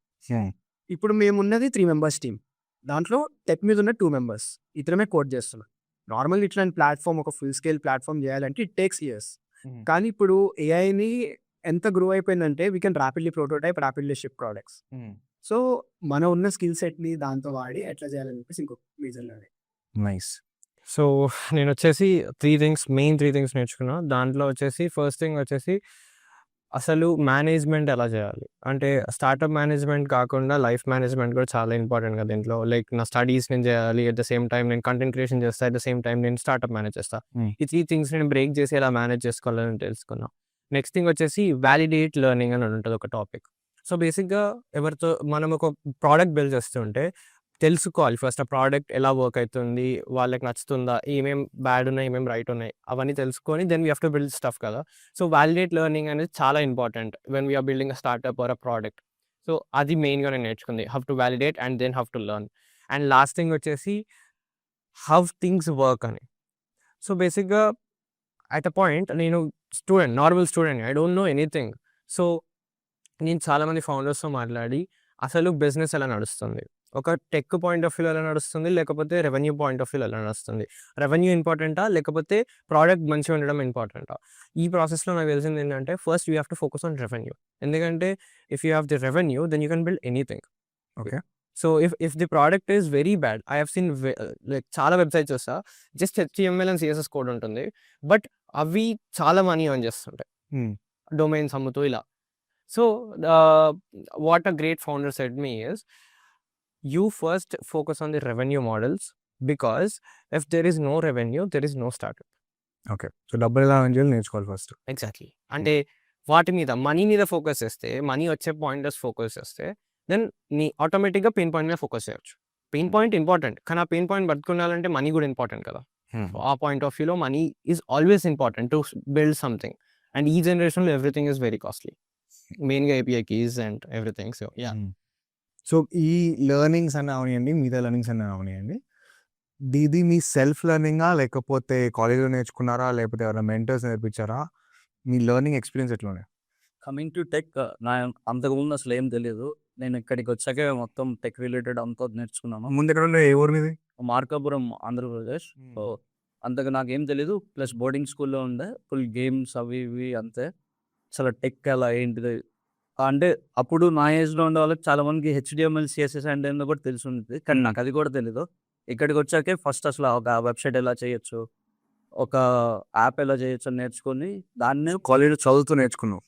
ఇప్పుడు మేమున్నది 3 members టీమ్, దాంట్లో టెక్ మీద ఉన్న 2 members, ఇతరమే కోడ్ చేస్తున్నాం. నార్మల్ ఇట్లాంటి ప్లాట్ఫామ్, ఒక ఫుల్ స్కేల్ ప్లాట్ఫామ్ చేయాలంటే ఇట్ టేక్స్ ఇయర్స్. కానీ ఇప్పుడు ఏఐని ఎంత గ్రో అయిపోయిందంటే we can rapidly prototype, rapidly ship products. So మన ఉన్న స్కిల్ సెట్ని దాంతో వాడి ఎట్లా చేయాలని చెప్పేసి ఇంకొక రీజన్. నైస్. సో నేను వచ్చేసి 3 things, మెయిన్ 3 things నేర్చుకున్నా. దాంట్లో వచ్చేసి ఫస్ట్ థింగ్ వచ్చేసి అసలు మేనేజ్మెంట్ ఎలా చేయాలి అంటే, స్టార్టప్ మేనేజ్మెంట్ కాకుండా లైఫ్ మేనేజ్మెంట్ కూడా చాలా ఇంపార్టెంట్ కదా దీంట్లో. లైక్ నా స్టడీస్ నేను చేయాలి, అట్ ద సేమ్ టైం నేను కంటెంట్ క్రియేషన్ చేస్తాను, అట్ ద సేమ్ టైం నేను స్టార్టప్ మేనేజ్ చేస్తాను. ఈ 3 things నేను బ్రేక్ చేసి ఎలా మేనేజ్ చేసుకోవాలని తెలుసుకున్నా. నెక్స్ట్ థింగ్ వచ్చేసి వ్యాలిడేట్ లెర్నింగ్ అని ఉంటుంది ఒక టాపిక్. సో బేసిక్గా ఎవరితో మనం ఒక ప్రోడక్ట్ బిల్డ్ చేస్తుంటే తెలుసుకోవాలి ఫస్ట్ ఆ ప్రోడక్ట్ ఎలా వర్క్ అవుతుంది, వాళ్ళకి నచ్చుతుందా, ఏమేం బ్యాడ్ ఉన్నాయి, ఏమేం రైట్ ఉన్నాయి, అవన్నీ తెలుసుకొని then we have to build stuff కదా. సో వ్యాలిడేట్ లెర్నింగ్ అనేది చాలా important when we're building a startup or a product. So అది మెయిన్గా నేను నేర్చుకుంది, how to validate and then how to learn. And last thing వచ్చేసి హౌ థింగ్స్ వర్క్ అని. So బేసిక్గా అట్ అ పాయింట్ నేను student, normal student. I don't know anything. So నేను చాలామంది ఫౌండర్స్‌తో మాట్లాడి అసలు బిజినెస్ ఎలా నడుస్తుంది? ఒక టెక్ పాయింట్ ఆఫ్ వ్యూలో ఎలా నడుస్తుంది? లేకపోతే రెవెన్యూ పాయింట్ ఆఫ్ వ్యూలో ఎలా నడుస్తుంది? రెవెన్యూ ఇంపార్టెంటా? లేకపోతే ప్రోడక్ట్ మంచిగా ఉండడం ఇంపార్టెంటా? ఈ ప్రాసెస్‌లో నాకు తెలిసింది ఏంటంటే first you have to focus on revenue. ఎందుకంటే if you have the revenue then you can build anything. Okay. So if the product is very bad, I have seen like చాలా వెబ్‌సైట్స్ చూసా, just HTML and CSS code ఉంటుంది. But అవి చాలా money earn చేస్తుంటాయి. Hmm. Domains అమ్ముతూ ఇలా. So, what a great founder said me is, you first focus on the revenue models, because if there is no revenue, there is no startup. Okay. So డబ్బులు ఎలా earn చేయాలో నేర్చుకోవాలి first. Exactly. అంటే వాటి మీద money మీద focus చేస్తే, money వచ్చే పాయింట్స్ ఫోకస్ చేస్తే, దెన్ నీ ఆటోమేటిక్గా పెయిన్ పాయింట్ మీద ఫోకస్ చేయొచ్చు. పెయిన్ పాయింట్ ఇంపార్టెంట్, కానీ ఆ పెయిన్ పాయింట్ బతుకుండాలంటే మనీ కూడా ఇంపార్టెంట్ కదా. ఆ పాయింట్ ఆఫ్ వ్యూలో money is always important to build something. And ఈ జనరేషన్లో ఎవ్రీథింగ్ ఈజ్ వెరీ కాస్ట్లీ, మెయిన్గా API keys and everything. So yeah. So ఈ లెర్నింగ్స్ అన్న అవనియండి, మిగతా లెర్నింగ్స్ అన్న అవనియండి, ఇది మీ సెల్ఫ్ లెర్నింగా లేకపోతే కాలేజ్లో నేర్చుకున్నారా, లేకపోతే ఎవరైనా మెంటర్స్ నేర్పించారా? మీ లెర్నింగ్ ఎక్స్పీరియన్స్ ఎట్లుండే? కమింగ్ టు టెక్, నా అంతకుముందు అసలు ఏం తెలియదు. నేను ఇక్కడికి వచ్చాకే మొత్తం టెక్ రిలేటెడ్ అంతా నేర్చుకున్నాను. ముందు ఎక్కడ ఉండే, ఏ ఊరు మీది? మార్కాపురం, ఆంధ్రప్రదేశ్. సో అంతగా నాకేం తెలీదు. ప్లస్ బోర్డింగ్ స్కూల్లో ఉండే, ఫుల్ గేమ్స్ అవి ఇవి అంతే. అసలు టెక్ ఎలా ఏంటిది అంటే అప్పుడు నా ఏజ్లో ఉండే వాళ్ళకి చాలా మందికి HTML CSS అంటే ఏందో కూడా తెలిసి ఉంటుంది, కానీ నాకు అది కూడా తెలీదు. ఇక్కడికి వచ్చాకే ఫస్ట్ అసలు ఒక వెబ్సైట్ ఎలా చేయొచ్చు, ఒక యాప్ ఎలా చేయొచ్చు అని నేర్చుకొని దాన్ని కాలేజ్లో చదువుతూ నేర్చుకున్నావు.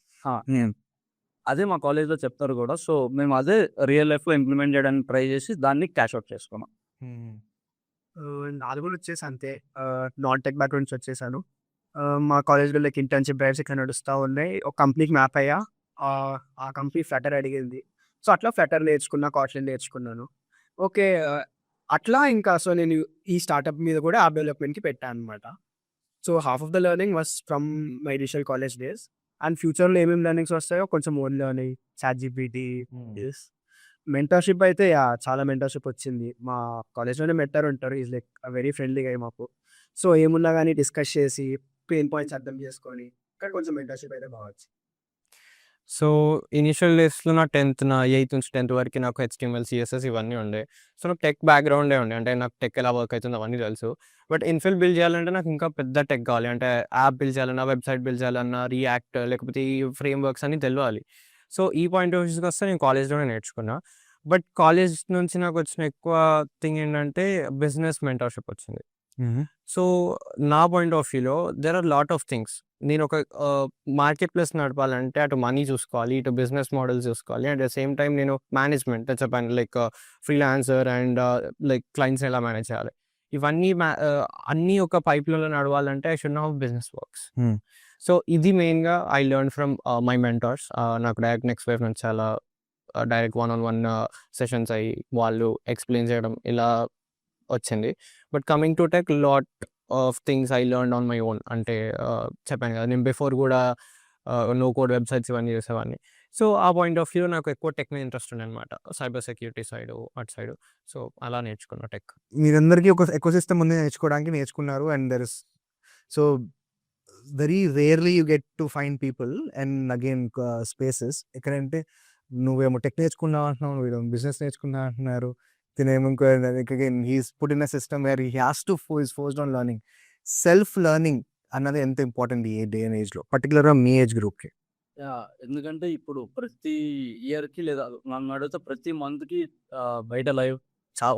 అదే మా కాలేజ్లో చెప్తారు కూడా. సో మేము అదే రియల్ లైఫ్లో ఇంప్లిమెంట్ చేయడానికి ట్రై చేసి దాన్ని క్యాష్ అవుట్ చేసుకున్నాం. నాది కూడా వచ్చేసి అంతే. నాన్ టెక్ బ్యాక్గ్రౌండ్ నుంచి వచ్చేసాను. మా కాలేజ్లో లైక్ ఇంటర్న్షిప్ డ్రైవ్స్ ఇక్కడ నడుస్తూ ఉన్నాయి. ఒక కంపెనీకి మ్యాప్ అయ్యా. ఆ కంపెనీ ఫ్లటర్ అడిగింది. సో అట్లా ఫ్లటర్ నేర్చుకున్నా, కాట్లిన్ నేర్చుకున్నాను. ఓకే. అట్లా ఇంకా సో నేను ఈ స్టార్టప్ మీద కూడా యాప్ డెవలప్మెంట్కి పెట్టాను అనమాట. So half of the learning was from my initial college days. And ఫ్యూచర్లో ఏమేమి లెర్నింగ్స్ వస్తాయో కొంచెం ఓన్ లెర్నింగ్, ChatGPT, మెంటర్షిప్ అయితే చాలా మెంటర్షిప్ వచ్చింది. మా కాలేజ్లోనే మెంటర్ ఉంటారు. ఈజ్ లైక్ వెరీ ఫ్రెండ్లీ గై మాకు. సో ఏమున్నా కానీ డిస్కస్ చేసి పెయిన్ పాయింట్స్ అర్థం చేసుకొని ఇక్కడ కొంచెం మెంటర్షిప్ అయితే బాగా వచ్చింది. సో ఇనిషియల్ డేస్లో నా 8th నుంచి 10th వరకు నాకు HTML CSS ఇవన్నీ ఉండే. సో నాకు టెక్ బ్యాక్గ్రౌండే ఉండే, అంటే నాకు టెక్ ఎలా వర్క్ అవుతుందో అవన్నీ తెలుసు. బట్ ఇన్ఫిల్ బిల్డ్ చేయాలంటే నాకు ఇంకా పెద్ద టెక్ కావాలి. అంటే యాప్ బిల్డ్ చేయాలన్నా, వెబ్సైట్ బిల్డ్ చేయాలన్నా, రియాక్ట్ లేకపోతే ఈ ఫ్రేమ్ వర్క్స్ అన్ని తెలియాలి. సో ఈ పాయింట్ ఆఫ్ వ్యూస్కి వస్తే నేను కాలేజ్లోనే నేర్చుకున్నా. బట్ కాలేజ్ నుంచి నాకు వచ్చిన ఎక్కువ థింగ్ ఏంటంటే బిజినెస్ మెంటర్షిప్ వచ్చింది. సో నా పాయింట్ ఆఫ్ వ్యూలో there are lot of things. నేను ఒక మార్కెట్ ప్లేస్ నడపాలంటే అటు మనీ చూసుకోవాలి, ఇటు బిజినెస్ మోడల్స్ చూసుకోవాలి. అట్ ద సేమ్ టైం నేను మేనేజ్మెంట్ చెప్పాను, లైక్ ఫ్రీలాన్సర్ అండ్ లైక్ క్లయింట్స్ని ఎలా మేనేజ్ చేయాలి, ఇవన్నీ అన్నీ ఒక పైప్లో నడవాలంటే I should know how business works. So ఇది మెయిన్గా I learn from my mentors. నాకు డైరెక్ట్ నెక్స్ట్ వేవ్ నుంచి చాలా డైరెక్ట్ 1-on-1 సెషన్స్ అయ్యి వాళ్ళు ఎక్స్ప్లెయిన్ చేయడం ఇలా వచ్చింది. But coming to tech, lot of things I learn on my own. అంటే చెప్పాను కదా, నేను బిఫోర్ కూడా నో కోడ్ వెబ్సైట్స్ ఇవన్నీ చేసేవాడిని. సో ఆ పాయింట్ ఆఫ్ వ్యూ నాకు ఎక్కువ టెక్ మీద ఇంట్రెస్ట్ ఉంది అనమాట, సైబర్ సెక్యూరిటీ సైడ్, అటు సైడ్. సో అలా నేర్చుకున్నా టెక్. మీరందరికీ ఒక ఎకోసిస్టమ్ ఉంది నేర్చుకోవడానికి నేర్చుకున్నారు. And there is so very rarely you get to find people and again spaces ఎక్కడంటే నువ్వేమో టెక్ నేర్చుకున్నావు అంటున్నావు, నువ్వేమో బిజినెస్ నేర్చుకున్నావు అంటున్నారు. తినేమో again he's put in a system where he has to forced on learning. Self learning అన్నది ఎంత ఇంపార్టెంట్ ఈ డే అండ్ ఏజ్లో, పర్టికులర్గా మీ ఏజ్ గ్రూప్కి? ఎందుకంటే ఇప్పుడు ప్రతి ఇయర్కి లేదా నన్ను అడిగితే ప్రతి మంత్కి బయట లైవ్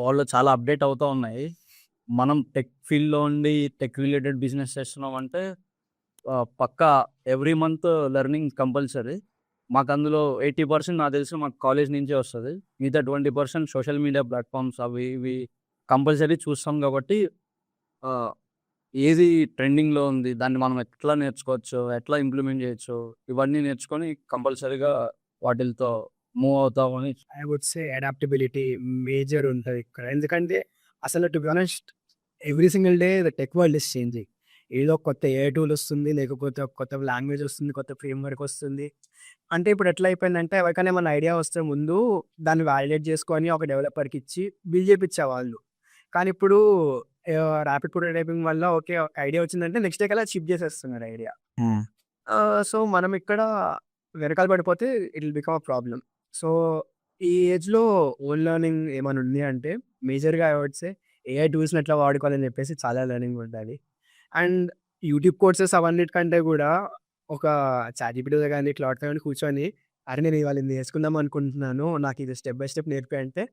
వాళ్ళు చాలా అప్డేట్ అవుతూ ఉన్నాయి. మనం టెక్ ఫీల్డ్లో ఉండి టెక్ రిలేటెడ్ బిజినెస్ చేస్తున్నాం అంటే పక్కా ఎవ్రీ మంత్ లెర్నింగ్ కంపల్సరీ. మాకు అందులో 80% నాకు తెలిసి మాకు కాలేజ్ నుంచే వస్తుంది. మిగతా 20% సోషల్ మీడియా ప్లాట్ఫామ్స్ అవి ఇవి కంపల్సరీ చూస్తాం. కాబట్టి ఏది ట్రెండింగ్లో ఉంది, దాన్ని మనం ఎట్లా నేర్చుకోవచ్చు, ఎట్లా ఇంప్లిమెంట్ చేయొచ్చు, ఇవన్నీ నేర్చుకొని కంపల్సరీగా వాటితో మూవ్ అవుతామని. I would say adaptability major ఉంటుంది ఇక్కడ. ఎందుకంటే అసలు to be honest every single day the tech world is changing. ఏదో కొత్త AI టూల్ వస్తుంది, లేకపోతే ఒక కొత్త లాంగ్వేజ్ వస్తుంది, కొత్త ఫ్రేమ్ వర్క్ వస్తుంది. అంటే ఇప్పుడు ఎట్లా అయిపోయిందంటే ఎవరికైనా మన ఐడియా వస్తే ముందు దాన్ని వ్యాలిడేట్ చేసుకొని ఒక డెవలపర్కి ఇచ్చి బిల్డ్ చేయించేవాళ్ళు. కానీ ఇప్పుడు ర్యాపిడ్ ప్రోటోటైపింగ్ వల్ల ఓకే ఐడియా వచ్చిందంటే నెక్స్ట్ డే కల్లా షిప్ చేసేస్తున్నారు ఐడియా. సో, మనం ఇక్కడ వెనకాల పడిపోతే it will become a problem. So, ఈ ఏజ్‌లో ఓన్ లెర్నింగ్ ఏమైనా ఉంది అంటే మేజర్‌గా ఐ వుడ్ సే ఏఐ టూల్స్‌ని ఎట్లా వాడుకోవాలని చెప్పేసి చాలా లెర్నింగ్ ఉండాలి. అండ్ యూట్యూబ్ కోర్సెస్ అవన్నిటికంటే కూడా ఒక చాట్‌జిపిటితో గాని, క్లౌడ్‌తో గాని కూర్చొని అరే! నేను ఇవాళ ఇది నేర్చుకుందాం అనుకుంటున్నాను. నాకు ఇది స్టెప్ బై స్టెప్ నేర్పి అంటే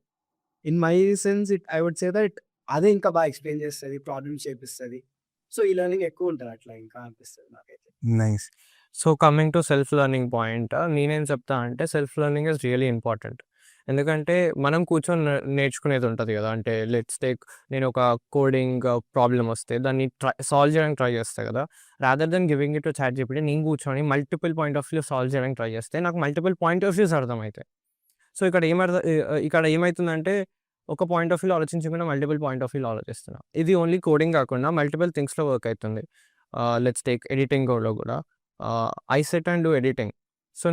in my sense I would say that అదే ఇంకా బాగా ఎక్స్‌ప్లెయిన్ చేస్తది. ప్రాబ్లమ్స్ చేపిస్తది. సో, ఈ లెర్నింగ్ ఎక్కువ ఉంటది అట్లా ఇంకా అనిపిస్తది నాకైతే. Nice. So coming to self learning point నేనేం చెప్తా అంటే self learning is really important. ఎందుకంటే మనం కూర్చొని నేర్చుకునేది ఉంటుంది కదా. అంటే లెట్స్ టేక్ నేను ఒక కోడింగ్ ప్రాబ్లమ్ వస్తే దాన్ని సాల్వ్ చేయడానికి ట్రై చేస్తాను కదా. Rather than giving it to ChatGPT నేను కూర్చొని multiple point of view solve చేయడానికి ట్రై చేస్తే నాకు మల్టిపుల్ పాయింట్ ఆఫ్ వ్యూస్ అర్థమవుతాయి. సో ఇక్కడ ఏమవుతుందంటే ఒక పాయింట్ ఆఫ్ వ్యూలో ఆలోచించకుండా మల్టిపుల్ పాయింట్ ఆఫ్ వ్యూలో ఆలోచిస్తున్నా. ఇది ఓన్లీ కోడింగ్ కాకుండా మల్టిపుల్ థింగ్స్లో వర్క్ అవుతుంది. లెట్స్ టేక్ ఎడిటింగ్లో కూడా I set and do editing. So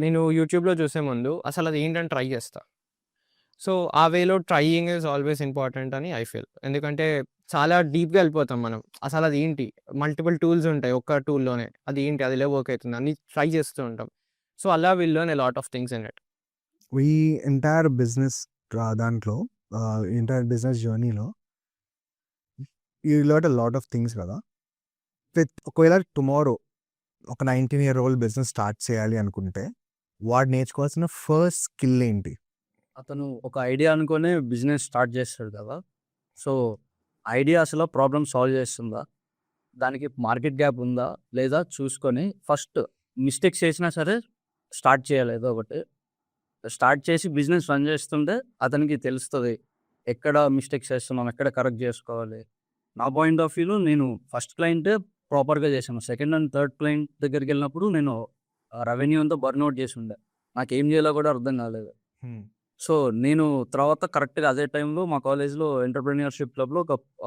నేను యూట్యూబ్లో చూసే ముందు అసలు అది ఏంటని ట్రై చేస్తా. సో ఆ వేలో ట్రయింగ్ ఈజ్ ఆల్వేస్ ఇంపార్టెంట్ అని ఐ ఫీల్. ఎందుకంటే చాలా డీప్గా వెళ్ళిపోతాం మనం. అసలు అది ఏంటి, మల్టిపుల్ టూల్స్ ఉంటాయి ఒక్క టూల్లోనే, అది ఏంటి, అదిలో వర్క్ అవుతుంది అని ట్రై చేస్తూ ఉంటాం. సో అలా will learn a lot of things in it. ఈ ఎంటైర్ బిజినెస్ దాంట్లో ఎంటైర్ బిజినెస్ జర్నీలో you learn a lot of things కదా. ఒకవేళ టుమారో ఒక 19-year-old బిజినెస్ స్టార్ట్ చేయాలి అనుకుంటే వాడు నేర్చుకోవాల్సిన ఫస్ట్ స్కిల్ ఏంటి? అతను ఒక ఐడియా అనుకునే బిజినెస్ స్టార్ట్ చేస్తాడు కదా. సో ఐడియా అసలు ప్రాబ్లమ్ సాల్వ్ చేస్తుందా, దానికి మార్కెట్ గ్యాప్ ఉందా లేదా చూసుకొని ఫస్ట్ మిస్టేక్స్ చేసినా సరే స్టార్ట్ చేయాలి. ఏదో ఒకటి స్టార్ట్ చేసి బిజినెస్ రన్ చేస్తుంటే అతనికి తెలుస్తుంది ఎక్కడ మిస్టేక్స్ చేస్తున్నాం, ఎక్కడ కరెక్ట్ చేసుకోవాలి. నా పాయింట్ ఆఫ్ వ్యూలో నేను ఫస్ట్ క్లయింటే ప్రాపర్గా చేశాను. సెకండ్ అండ్ థర్డ్ క్లయింట్ దగ్గరికి వెళ్ళినప్పుడు నేను రెవెన్యూ అంతా బర్న్అవుట్ చేసి ఉండే, నాకు ఏం చేయాలో కూడా అర్థం కాలేదు. సో నేను తర్వాత కరెక్ట్గా అదే టైంలో మా కాలేజ్లో ఎంటర్‌ప్రెన్యూర్‌షిప్ క్లబ్‌లో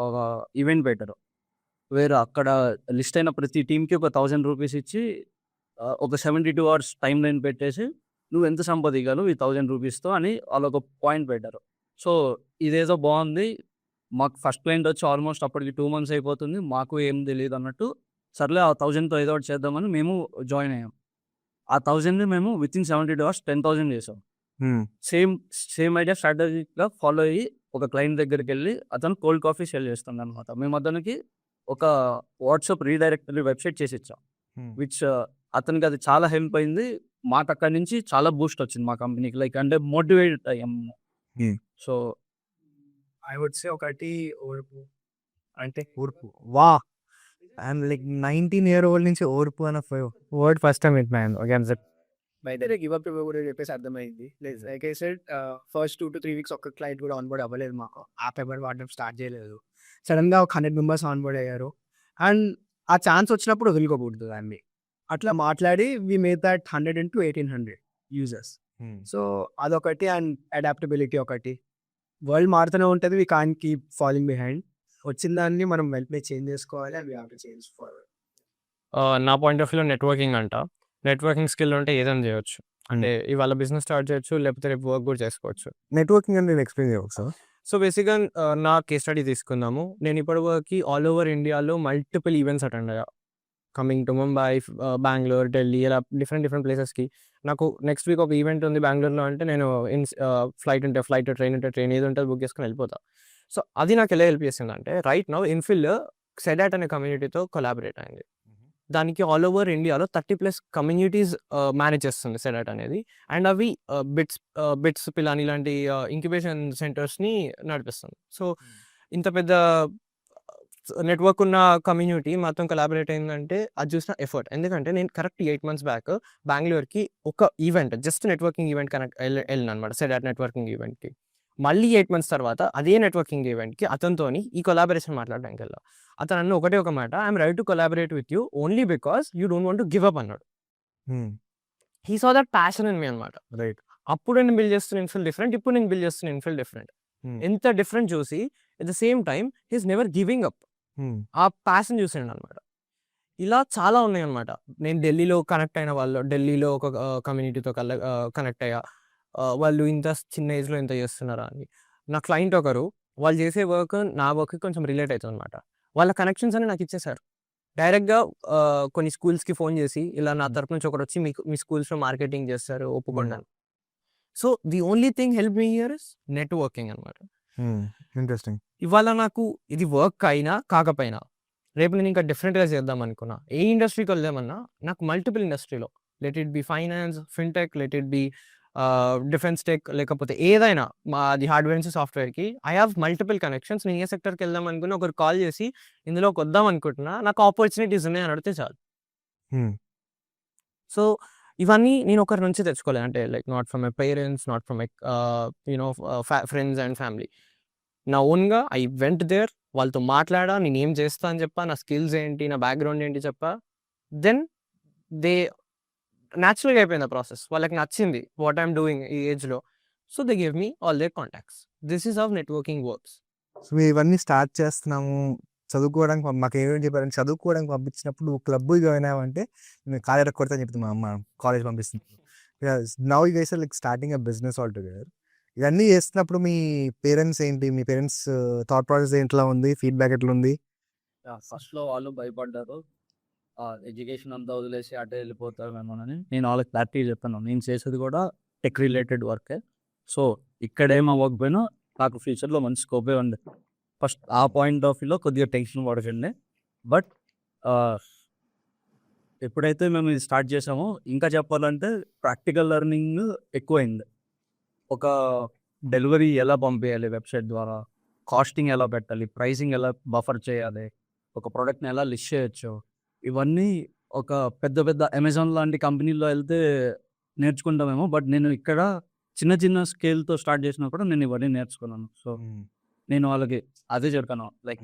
ఒక ఈవెంట్ పెట్టారు. వేరే అక్కడ లిస్ట్ అయిన ప్రతి టీమ్‌కి ఒక ₹1000 ఇచ్చి ఒక 72 అవర్స్ టైమ్ లైన్ పెట్టేసి నువ్వు ఎంత సంపాదించగలవు ఈ ₹1000తో అని వాళ్ళొక పాయింట్ పెట్టారు. సో ఇదేదో బాగుంది. మాకు ఫస్ట్ క్లయింట్ వచ్చి ఆల్మోస్ట్ అప్పటికి 2 months అయిపోతుంది. మాకు ఏం తెలీదు అన్నట్టు సర్లే ఆ 1000తో ఏదో ఒకటి చేద్దామని మేము జాయిన్ అయ్యాం. ఆ 1000ని మేము వితిన్ 72 అవర్స్ 10,000 చేసాం. సేమ్ ఐడియా స్ట్రాటజిక్‌గా ఫాలో అయ్యి ఒక క్లయింట్ దగ్గరికి వెళ్ళి అతను కోల్డ్ కాఫీ సేల్ చేస్తుండనమాట. మేము అతనికి ఒక వాట్సాప్ రీడైరెక్టరీ వెబ్‌సైట్ చేసి ఇచ్చాం. విచ్ అతనికి అది చాలా హెల్ప్ అయింది. మాకు అక్కడి నుంచి చాలా బూస్ట్ వచ్చింది మా కంపెనీకి. లైక్ అంటే మోటివేట్ అయ్యాము. సో ఐ వుడ్ సే ఒకటి ఓర్పు. అంటే ఓర్పు. వాహ్! ఐయామ్ లైక్ 19-year-old నుంచి ఓర్పు అన్న వర్డ్ ఫస్ట్ టైమ్ వింటున్నా again. By the way give up కూడా చెప్పేసి అర్థమైంది. Like I said first 2-3 weeks ఒక్క క్లయింట్ కూడా ఆన్‌బోర్డ్ అవ్వలేదు మాకు. యాప్ ఎవరు వాడడం స్టార్ట్ చేయలేదు. సడెన్‌గా ఒక 100 మెంబర్స్ ఆన్‌బోర్డ్ అయ్యారు. అండ్ ఆ ఛాన్స్ వచ్చినప్పుడు వదులుకోకూడదు దాన్ని. అట్లా మాట్లాడి we made that 100 into 1800 users. So అదొకటి. అండ్ అడాప్టబిలిటీ ఒకటి. వరల్డ్ మారుతూనే ఉంటుంది. We can't keep following behind. వచ్చిన దాన్ని మనం వెంటనే చేంజ్ చేసుకోవాలి. And we have to change forward. నా పాయింట్ ఆఫ్ వ్యూలో నెట్వర్కింగ్ అంట. నెట్వర్కింగ్ స్కిల్ ఉంటే ఏదైనా చేయొచ్చు. అంటే ఇవాళ బిజినెస్ స్టార్ట్ చేయొచ్చు, లేకపోతే రేపు వర్క్ కూడా చేసుకోవచ్చు. నెట్వర్కింగ్ అంటే నేను ఎక్స్‌ప్లెయిన్ చేయవచ్చా? సో బేసిక్‌గా నా కేస్ స్టడీ తీసుకుందాము. నేను ఇప్పటివరకు ఆల్ ఓవర్ ఇండియాలో మల్టిపుల్ ఈవెంట్స్ అటెండ్ అయ్యా. కమింగ్ టు ముంబై, బెంగుళూరు, ఢిల్లీ ఇలా డిఫరెంట్ ప్లేసెస్‌కి. నాకు నెక్స్ట్ వీక్ ఒక ఈవెంట్ ఉంది బెంగుళూరులో అంటే నేను ఫ్లైట్ ఉంటే ఫ్లైట్, ట్రైన్ ఉంటే ట్రైన్, ఏది ఉంటే బుక్ చేసుకొని వెళ్ళిపోతా. సో అది నాకు ఎలా హెల్ప్ చేసిందంటే రైట్ నౌ ఇన్ఫిల్ సెడాట్ అనే కమ్యూనిటీతో కొలాబరేట్ అయింది. దానికి ఆల్ ఓవర్ ఇండియాలో 30+ కమ్యూనిటీస్ మేనేజ్ చేస్తుంది సెడాట్ అనేది. అండ్ అవి బిట్స్ పిలాని ఇలాంటి ఇంక్యుబేషన్ సెంటర్స్‌ని నడిపిస్తుంది. సో ఇంత పెద్ద నెట్వర్క్ ఉన్న కమ్యూనిటీ మాత్రం కొలాబరేట్ అయిందంటే అది చూసిన ఎఫర్ట్. ఎందుకంటే నేను కరెక్ట్ 8 months బ్యాక్ బెంగుళూరుకి ఒక ఈవెంట్ జస్ట్ నెట్వర్కింగ్ ఈవెంట్ వెళ్ళిననమాట, సెడాట్ నెట్వర్కింగ్ ఈవెంట్‌కి. మళ్ళీ 8 months తర్వాత అదే నెట్వర్కింగ్ ఈవెంట్‌కి అతనితోని ఈ కొలాబరేషన్ మాట్లాడడానికి వెళ్ళా. అతను అన్న ఒకటే ఒక మాట, I'm ready to collaborate with you only because you don't want to give up అన్నాడు. He saw that passion in me అనమాట. రైట్. అప్పుడు నేను బిల్డ్ చేస్తున్న ఇన్ఫిల్ డిఫరెంట్, ఇప్పుడు నేను బిల్డ్ చేస్తున్న ఇన్ఫిల్ డిఫరెంట్. ఎంత డిఫరెంట్ చూసి at the same time he is never giving up. ఆ ప్యాషన్ చూసాడు అనమాట. ఇలా చాలా ఉన్నాయి అనమాట. నేను ఢిల్లీలో కనెక్ట్ అయిన వాళ్ళు, ఢిల్లీలో ఒక కమ్యూనిటీతో కనెక్ట్ అయ్యా. వాళ్ళు ఇంత చిన్న ఏజ్‌లో ఇంత చేస్తున్నారా అని. నా క్లయింట్ ఒకరు, వాళ్ళు చేసే వర్క్ నా వర్క్‌కి కొంచెం రిలేట్ అవుతుంది అనమాట. వాళ్ళ కనెక్షన్స్ అన్ని నాకు ఇచ్చేసారు. డైరెక్ట్‌గా కొన్ని స్కూల్స్‌కి ఫోన్ చేసి, ఇలా నా తరపు నుంచి ఒకరొచ్చి మీ స్కూల్స్‌లో మార్కెటింగ్ చేస్తారు ఒప్పుకోండి అని. So, the only thing help me here is networking అనమాట. ఇంట్రెస్టింగ్. ఇవాళ నాకు ఇది వర్క్ అయినా, కాకపోయినా రేపు నేను ఇంకా డిఫరెంట్‌గా చేద్దాం అనుకున్నా. ఏ ఇండస్ట్రీకి వెళ్దామన్నా నాకు మల్టిపుల్ ఇండస్ట్రీలో let it be finance, fintech, let it be defence tech లేకపోతే ఏదైనా మాది హార్డ్‌వేర్ నుంచి సాఫ్ట్‌వేర్‌కి ఐ హావ్ మల్టిపుల్ కనెక్షన్స్. నేను ఏ సెక్టర్‌కి వెళ్దాం అనుకున్నా ఒకరు కాల్ చేసి ఇందులోకి వద్దాం అనుకుంటున్నా. నాకు ఆపర్చునిటీస్ ఉన్నాయి అని అడిగితే చాలు. సో, ఇవన్నీ నేను ఒకరి నుంచి తెచ్చుకోలేదు. అంటే like not from my parents, not from my friends and family. నా ఓన్‌గా ఐ వెంట్ దేర్. వాళ్ళతో మాట్లాడా, నేనేం చేస్తా అని చెప్పా, నా స్కిల్స్ ఏంటి, నా బ్యాక్‌గ్రౌండ్ ఏంటి చెప్పా. దెన్ దే నేచురల్‌గా అయిపోయింది ఆ ప్రాసెస్. వాళ్ళకి నచ్చింది వాట్ ఐ యామ్ డూయింగ్ ఈ ఏజ్‌లో. So, they gave me all their contacts. This is how networking works. So మేము ఇవన్నీ స్టార్ట్ చేస్తున్నాము చదువుకోవడానికి మాకు ఏమేమి చెప్పారంటే చదువుకోవడానికి పంపించినప్పుడు క్లబ్ జాయిన్ అవ్వాలంటే నేను కాలేజ్ కొడతా అని చెప్తుంది మా అమ్మ కాలేజ్ పంపిస్తుంది. Now you guys are like starting a business all together. ఇవన్నీ చేస్తున్నప్పుడు మీ పేరెంట్స్ ఏంటి, మీ పేరెంట్స్ థాట్ ప్రాసెస్ ఎట్లా ఉంది, ఫీడ్బ్యాక్ ఎట్లా ఉంది? ఫస్ట్‌లో వాళ్ళు భయపడ్డారు. ఎడ్యుకేషన్ అంతా వదిలేసి అటే వెళ్ళిపోతామేమోనని. నేను వాళ్ళకి క్లారిటీ చెప్పాను. నేను చేసేది కూడా టెక్ రిలేటెడ్ వర్కే. సో, ఇక్కడేం అవ్వకపోయినా నాకు ఫ్యూచర్‌లో మంచి స్కోపే ఉంది. ఫస్ట్ ఆ పాయింట్ ఆఫ్ వ్యూలో కొద్దిగా టెన్షన్ పడకండి. బట్ ఎప్పుడైతే మేము ఇది స్టార్ట్ చేసామో ఇంకా చెప్పాలంటే ప్రాక్టికల్ లెర్నింగ్ ఎక్కువైంది. ఒక డెలివరీ ఎలా పంపేయాలి వెబ్‌సైట్ ద్వారా, కాస్టింగ్ ఎలా పెట్టాలి, ప్రైసింగ్ ఎలా బఫర్ చేయాలి, ఒక ప్రొడక్ట్‌ని ఎలా లిస్ట్ చేయొచ్చు, ఇవన్నీ ఒక పెద్ద పెద్ద అమెజాన్ లాంటి కంపెనీల్లో వెళ్తే నేర్చుకుంటామేమో. బట్ నేను ఇక్కడ చిన్న చిన్న స్కేల్‌తో స్టార్ట్ చేసినా కూడా నేను ఇవన్నీ నేర్చుకున్నాను. సో, నేను వాళ్ళకి అదే చెప్పాను. లైక్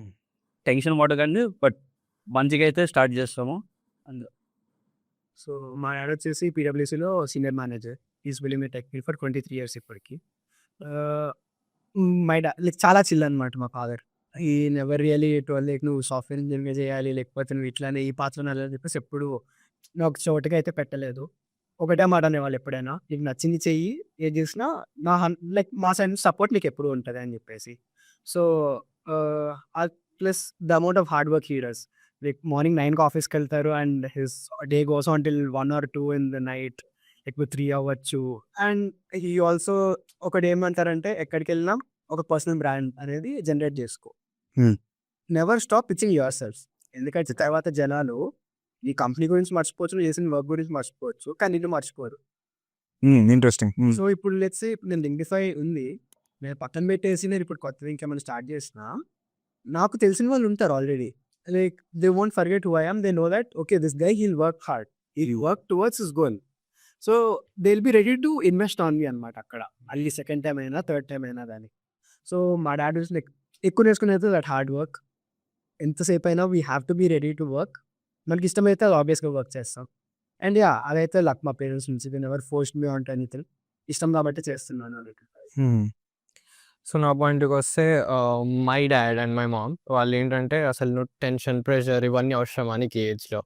టెన్షన్ పడకండి. బట్ మంచిగా అయితే స్టార్ట్ చేస్తాము. అండ్ సో, మా డాడ్ వచ్చేసి పీడబ్ల్యూసీలో senior manager. Is billing me tech for 23 years ఇప్పటికి. మై లైక్ చాలా చిల్ అనమాట మా father. He never really told like నువ్వు సాఫ్ట్‌వేర్ ఇంజినీరింగే చేయాలి, లేకపోతే నువ్వు ఇట్లానే ఈ పాత్రలో వెళ్ళాలని చెప్పేసి ఎప్పుడు నాకు చోటుగా అయితే పెట్టలేదు. ఒకటే మాట అనేవాళ్ళు ఎప్పుడైనా, నీకు నచ్చింది చెయ్యి, ఏది చేసినా నా లైక్ మా సైడ్ నుంచి సపోర్ట్ నీకు ఎప్పుడు ఉంటుంది అని చెప్పేసి. So, plus the amount of hard work he does. Like morning 9కి ఆఫీస్‌కి వెళ్తారు and his day goes on till 1 or 2 in the night. ఎక్కువ 3 అవ్వచ్చు. అండ్ హీ ఆల్సో ఒకటేమంటారంటే ఎక్కడికెళ్ళినా ఒక పర్సనల్ బ్రాండ్ అనేది జనరేట్ చేసుకో. Never stop pitching yourself. ఎందుకంటే తర్వాత జనాలు ఈ కంపెనీ గురించి మర్చిపోవచ్చు, నువ్వు చేసిన వర్క్ గురించి మర్చిపోవచ్చు, కానీ నిన్ను మర్చిపోరు. ఇంట్రెస్టింగ్. సో, ఇప్పుడు లెట్స్ సే నేను లింక్డిఫై ఉంది. నేను పక్కన పెట్టేసి నేను ఇప్పుడు కొత్తది ఇంకేమైనా స్టార్ట్ చేసినా, నాకు తెలిసిన వాళ్ళు ఉంటారు already. Like they won't forget who I am. They know that okay this guy he'll work hard. He'll work towards his goal. So, they will be ready to invest on me అనమాట అక్కడ. మళ్ళీ second time అయినా, third time అయినా దాన్ని. So, మా dad was like ఎక్కువ నేర్చుకునేది that hard work. ఎంతసేపు అయినా we have to be ready to work. మనకి ఇష్టమైతే అది ఆబ్వియస్‌గా వర్క్ చేస్తాం. అండ్ అదైతే లక్ మా పేరెంట్స్ నుంచి. They never forced me on to anything. ఇష్టం కాబట్టి చేస్తున్నాను అన్నట్టు. సో, నా పాయింట్‌కొస్తే my dad and my mom వాళ్ళేంటంటే అసలు నువ్వు టెన్షన్, ప్రెషర్ ఇవన్నీ అవసరమా నీకు ఈ ఏజ్‌లో?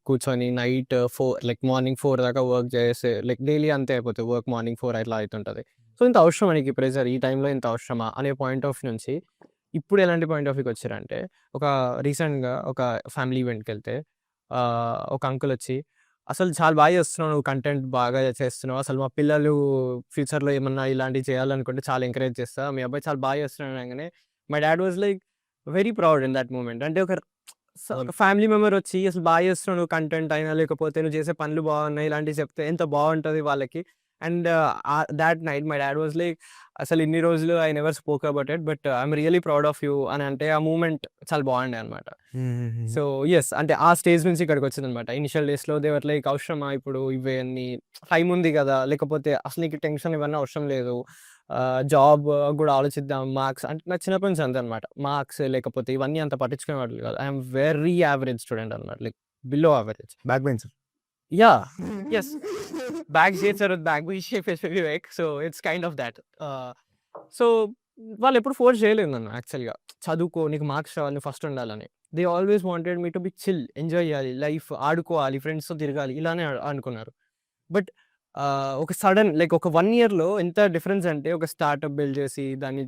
కూర్చొని నైట్ 4 లైక్ మార్నింగ్ 4 దాకా వర్క్ చేసి లైక్ డైలీ అంతే అయిపోతది. వర్క్ మార్నింగ్ 4 అట్లా అయితుంటది. సో, ఇంత అవసరమా నీకు ఈ ప్రెషర్ ఈ టైంలో ఇంత అవసరమా అనే పాయింట్ ఆఫ్ నుంచి ఇప్పుడు ఎలాంటి పాయింట్ ఆఫ్ వ్యూకి వచ్చారంటే రీసెంట్‌గా ఒక ఫ్యామిలీ ఈవెంట్‌కెళ్తే ఒక అంకుల్ వచ్చి అసలు చాలా బాగా చేస్తున్నావు నువ్వు కంటెంట్ బాగా చేస్తున్నావు. అసలు మా పిల్లలు ఫ్యూచర్‌లో ఏమన్నా ఇలాంటివి చేయాలనుకుంటే చాలా ఎంకరేజ్ చేస్తా. మీ అబ్బాయి చాలా బాగా చేస్తున్నాడు అనగానే my dad was like very proud in that moment. అంటే ఒక ఫ్యామిలీ మెంబర్ వచ్చి అసలు బాగా చేస్తున్నావు నువ్వు కంటెంట్ అయినా లేకపోతే నువ్వు చేసే పనులు బాగున్నాయి ఇలాంటివి చెప్తే ఎంత బాగుంటుంది వాళ్ళకి. And that night my dad was like అసలు ఇన్ని రోజులు I never spoke about it but I'm really proud of you అని అంటే ఆ మూమెంట్ చాలా బాగుండే అనమాట. సో యెస్ అంటే ఆ స్టేజ్ నుంచి ఇక్కడికి వచ్చిందనమాట. ఇనిషియల్ డేస్‌లో దే వర్ లైక్ అవసరమా ఇప్పుడు ఇవన్నీ టైం ఉంది కదా, లేకపోతే అసలు నీకు టెన్షన్ ఇవన్నీ అవసరం లేదు. జాబ్ కూడా ఆలోచిద్దాం మార్క్స్ అంటే నాకు చిన్నప్పటి నుంచి అంతే అనమాట. మార్క్స్ లేకపోతే ఇవన్నీ అంత పట్టించుకునేవాళ్ళు కాదు. ఐఎమ్ వెరీ యావరేజ్ స్టూడెంట్ అనమాట. Like below average. Back bencher. Yeah. Yes. Bag shades are with bag. We shape is Vivek. So it's kind of that. So వాళ్ళు ఎప్పుడు ఫోర్స్ చేయలేదు నన్ను యాక్చువల్‌గా. చదువుకో నీకు మార్క్స్ రావాలి నువ్వు ఫస్ట్ ఉండాలని. They always wanted me to be chill, enjoy చేయాలి, లైఫ్ ఆడుకోవాలి, ఫ్రెండ్స్‌తో తిరగాలి ఇలానే అనుకున్నారు. బట్ ఒక సడన్ లైక్ ఒక 1 ఇయర్‌లో ఎంత డిఫరెన్స్ అంటే ఒక స్టార్టప్ బిల్డ్ చేసి దాన్ని